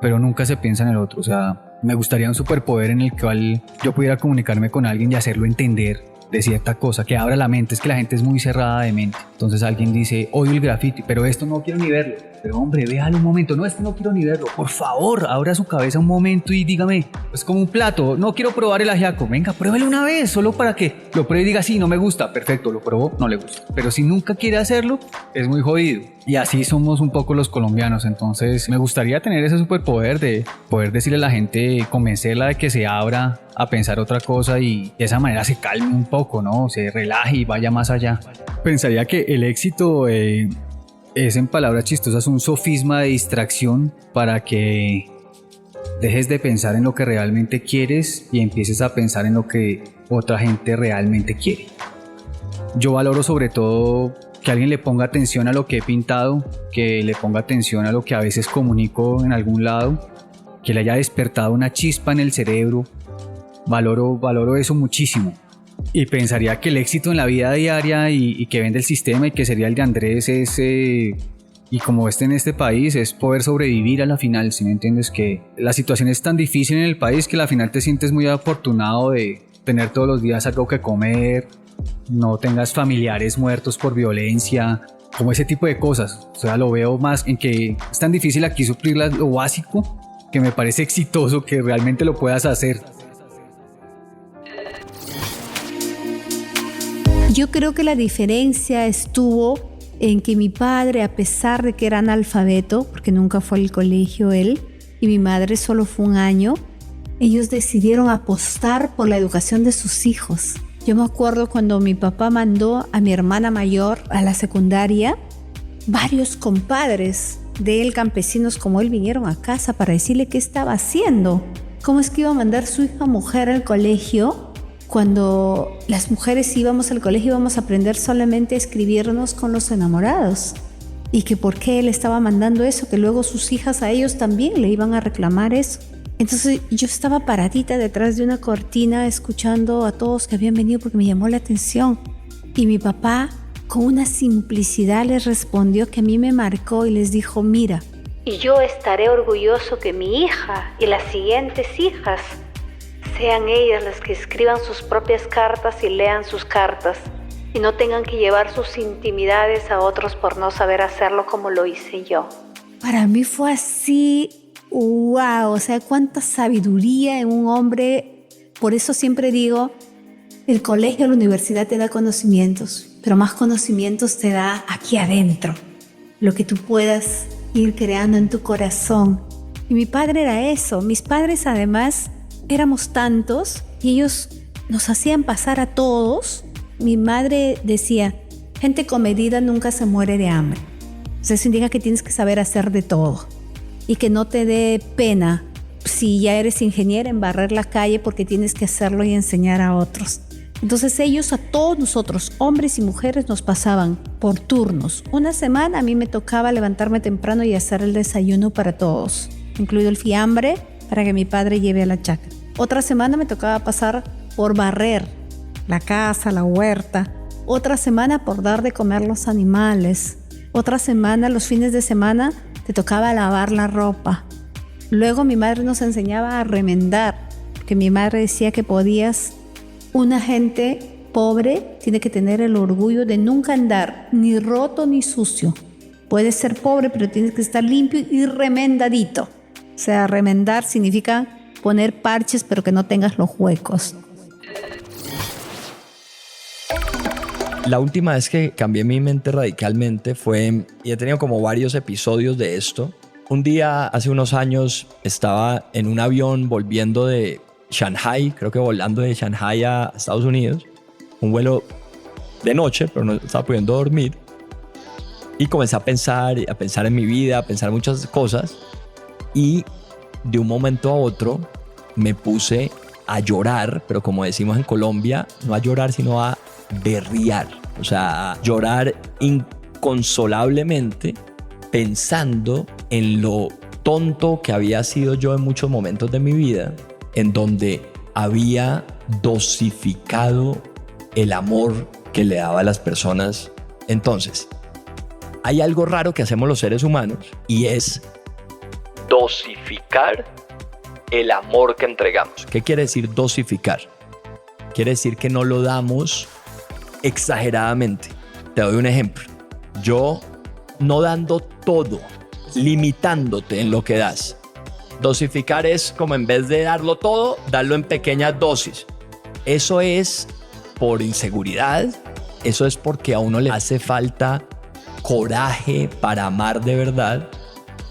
Pero nunca se piensa en el otro. O sea, me gustaría un superpoder en el cual yo pudiera comunicarme con alguien y hacerlo entender de cierta cosa, que abra la mente. Es que la gente es muy cerrada de mente. Entonces alguien dice, odio el graffiti, pero esto no quiero ni verlo. Pero hombre, véalo un momento. No, esto no quiero ni verlo. Por favor, abra su cabeza un momento y dígame, es como un plato. No quiero probar el ajiaco. Venga, pruébelo una vez, solo para que lo pruebe y diga, sí, no me gusta. Perfecto, lo probó, no le gusta. Pero si nunca quiere hacerlo, es muy jodido. Y así somos un poco los colombianos. Entonces me gustaría tener ese superpoder de poder decirle a la gente, convencerla de que se abra a pensar otra cosa y de esa manera se calme un poco, ¿no? Se relaje y vaya más allá. Pensaría que el éxito es, en palabras chistosas, un sofisma de distracción para que dejes de pensar en lo que realmente quieres y empieces a pensar en lo que otra gente realmente quiere. Yo valoro sobre todo que alguien le ponga atención a lo que he pintado, que le ponga atención a lo que a veces comunico en algún lado, que le haya despertado una chispa en el cerebro. Valoro eso muchísimo. Y pensaría que el éxito en la vida diaria y que vende el sistema y que sería el de Andrés es, y como en este país, es poder sobrevivir a la final. Si me entiendes, que la situación es tan difícil en el país que a la final te sientes muy afortunado de tener todos los días algo que comer, no tengas familiares muertos por violencia, como ese tipo de cosas. O sea, lo veo más en que es tan difícil aquí suplir lo básico, que me parece exitoso que realmente lo puedas hacer. Yo creo que la diferencia estuvo en que mi padre, a pesar de que era analfabeto, porque nunca fue al colegio él, y mi madre solo fue un año, ellos decidieron apostar por la educación de sus hijos. Yo me acuerdo cuando mi papá mandó a mi hermana mayor a la secundaria, varios compadres de él, campesinos como él, vinieron a casa para decirle qué estaba haciendo. ¿Cómo es que iba a mandar su hija mujer al colegio? Cuando las mujeres íbamos al colegio íbamos a aprender solamente a escribirnos con los enamorados. Y que por qué él estaba mandando eso, que luego sus hijas a ellos también le iban a reclamar eso. Entonces yo estaba paradita detrás de una cortina escuchando a todos que habían venido porque me llamó la atención. Y mi papá, con una simplicidad, les respondió que a mí me marcó y les dijo, mira, y yo estaré orgulloso que mi hija y las siguientes hijas sean ellas las que escriban sus propias cartas y lean sus cartas y no tengan que llevar sus intimidades a otros por no saber hacerlo como lo hice yo. Para mí fue así, wow, o sea, cuánta sabiduría en un hombre. Por eso siempre digo, el colegio, la universidad te da conocimientos, pero más conocimientos te da aquí adentro, lo que tú puedas ir creando en tu corazón. Y mi padre era eso. Mis padres además éramos tantos y ellos nos hacían pasar a todos. Mi madre decía, gente comedida nunca se muere de hambre. O sea, eso indica que tienes que saber hacer de todo y que no te dé pena si ya eres ingeniera en barrer la calle porque tienes que hacerlo y enseñar a otros. Entonces ellos a todos nosotros, hombres y mujeres, nos pasaban por turnos. Una semana a mí me tocaba levantarme temprano y hacer el desayuno para todos, incluido el fiambre para que mi padre lleve a la chacra. Otra semana me tocaba pasar por barrer la casa, la huerta. Otra semana por dar de comer los animales. Otra semana, los fines de semana, te tocaba lavar la ropa. Luego mi madre nos enseñaba a remendar, porque mi madre decía que una gente pobre tiene que tener el orgullo de nunca andar ni roto ni sucio. Puedes ser pobre, pero tienes que estar limpio y remendadito. O sea, remendar significa poner parches, pero que no tengas los huecos. La última vez que cambié mi mente radicalmente fue, y he tenido como varios episodios de esto. Un día, hace unos años, estaba en un avión volviendo de Shanghai, creo que volando de Shanghai a Estados Unidos. Un vuelo de noche, pero no estaba pudiendo dormir. Y comencé a pensar en mi vida, a pensar muchas cosas. Y de un momento a otro me puse a llorar, pero como decimos en Colombia, no a llorar, sino a berrear. O sea, a llorar inconsolablemente pensando en lo tonto que había sido yo en muchos momentos de mi vida, en donde había dosificado el amor que le daba a las personas. Entonces, hay algo raro que hacemos los seres humanos y es dosificar el amor que entregamos. ¿Qué quiere decir dosificar? Quiere decir que no lo damos exageradamente. Te doy un ejemplo. Yo no dando todo, limitándote en lo que das. Dosificar es como en vez de darlo todo, darlo en pequeñas dosis. Eso es por inseguridad, eso es porque a uno le hace falta coraje para amar de verdad,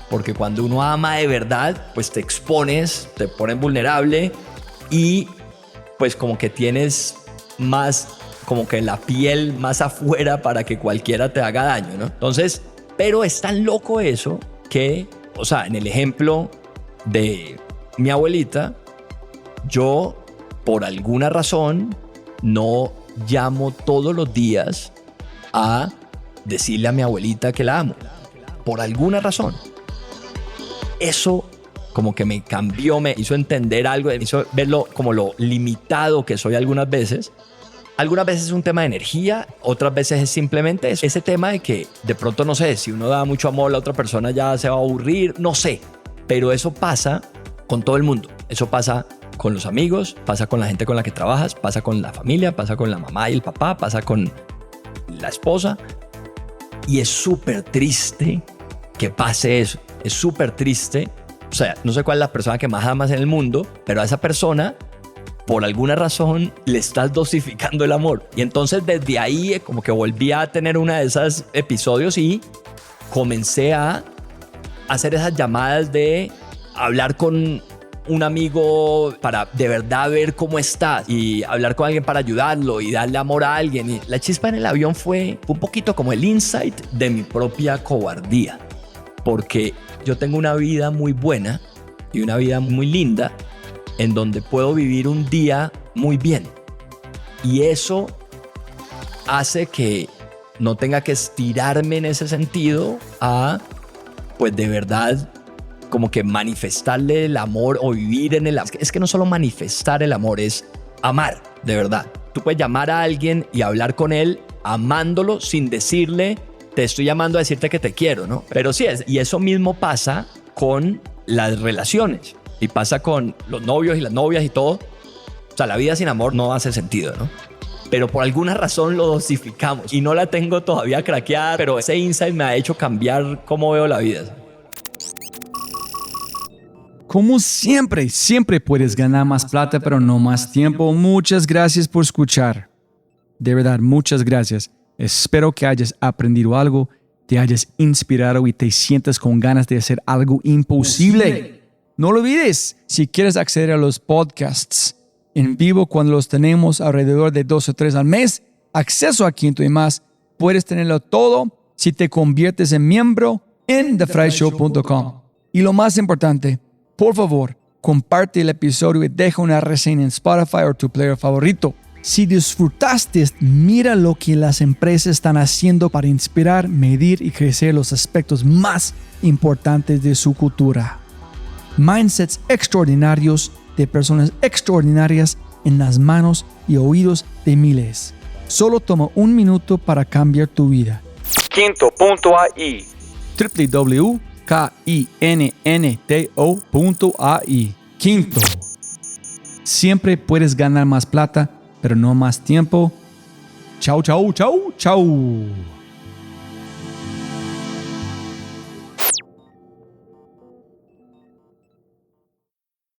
porque cuando uno ama de verdad, pues te expones, te pones vulnerable y pues como que tienes más, como que la piel más afuera para que cualquiera te haga daño, ¿no? Entonces, pero es tan loco eso que, o sea, en el ejemplo de mi abuelita, yo por alguna razón no llamo todos los días a decirle a mi abuelita que la amo. Por alguna razón. Eso como que me cambió, me hizo entender algo, me hizo verlo como lo limitado que soy algunas veces. Algunas veces es un tema de energía, otras veces es simplemente ese tema de que de pronto, no sé, si uno da mucho amor, la otra persona ya se va a aburrir, no sé. Pero eso pasa con todo el mundo. Eso pasa con los amigos, pasa con la gente con la que trabajas, pasa con la familia, pasa con la mamá y el papá, pasa con la esposa. Y es súper triste que pase eso. Es súper triste. O sea, no sé cuál es la persona que más amas en el mundo, pero a esa persona, por alguna razón, le estás dosificando el amor. Y entonces desde ahí como que volví a tener una de esos episodios y comencé a hacer esas llamadas de hablar con un amigo para de verdad ver cómo está y hablar con alguien para ayudarlo y darle amor a alguien. Y la chispa en el avión fue un poquito como el insight de mi propia cobardía, porque yo tengo una vida muy buena y una vida muy linda en donde puedo vivir un día muy bien, y eso hace que no tenga que estirarme en ese sentido a, pues de verdad, como que manifestarle el amor o vivir en el amor. Es que no solo manifestar el amor, es amar de verdad. Tú puedes llamar a alguien y hablar con él amándolo sin decirle te estoy llamando a decirte que te quiero, ¿no? Pero sí es, y eso mismo pasa con las relaciones y pasa con los novios y las novias y todo. O sea, la vida sin amor no hace sentido, ¿no? Pero por alguna razón lo dosificamos y no la tengo todavía craqueada, pero ese insight me ha hecho cambiar cómo veo la vida. Como siempre, siempre puedes ganar más plata, pero no más tiempo. Muchas gracias por escuchar. De verdad, muchas gracias. Espero que hayas aprendido algo, te hayas inspirado y te sientas con ganas de hacer algo imposible. No lo olvides, si quieres acceder a los podcasts en vivo cuando los tenemos alrededor de 2 o 3 al mes, acceso a Quinto y más, puedes tenerlo todo si te conviertes en miembro en thefryshow.com. Y lo más importante, por favor, comparte el episodio y deja una reseña en Spotify o tu player favorito. Si disfrutaste, mira lo que las empresas están haciendo para inspirar, medir y crecer los aspectos más importantes de su cultura. Mindsets extraordinarios de personas extraordinarias en las manos y oídos de miles. Solo toma 1 minuto para cambiar tu vida. Quinto.ai www.kinnto.ai. Quinto. Siempre puedes ganar más plata, pero no más tiempo. Chau, chau, chau, chau.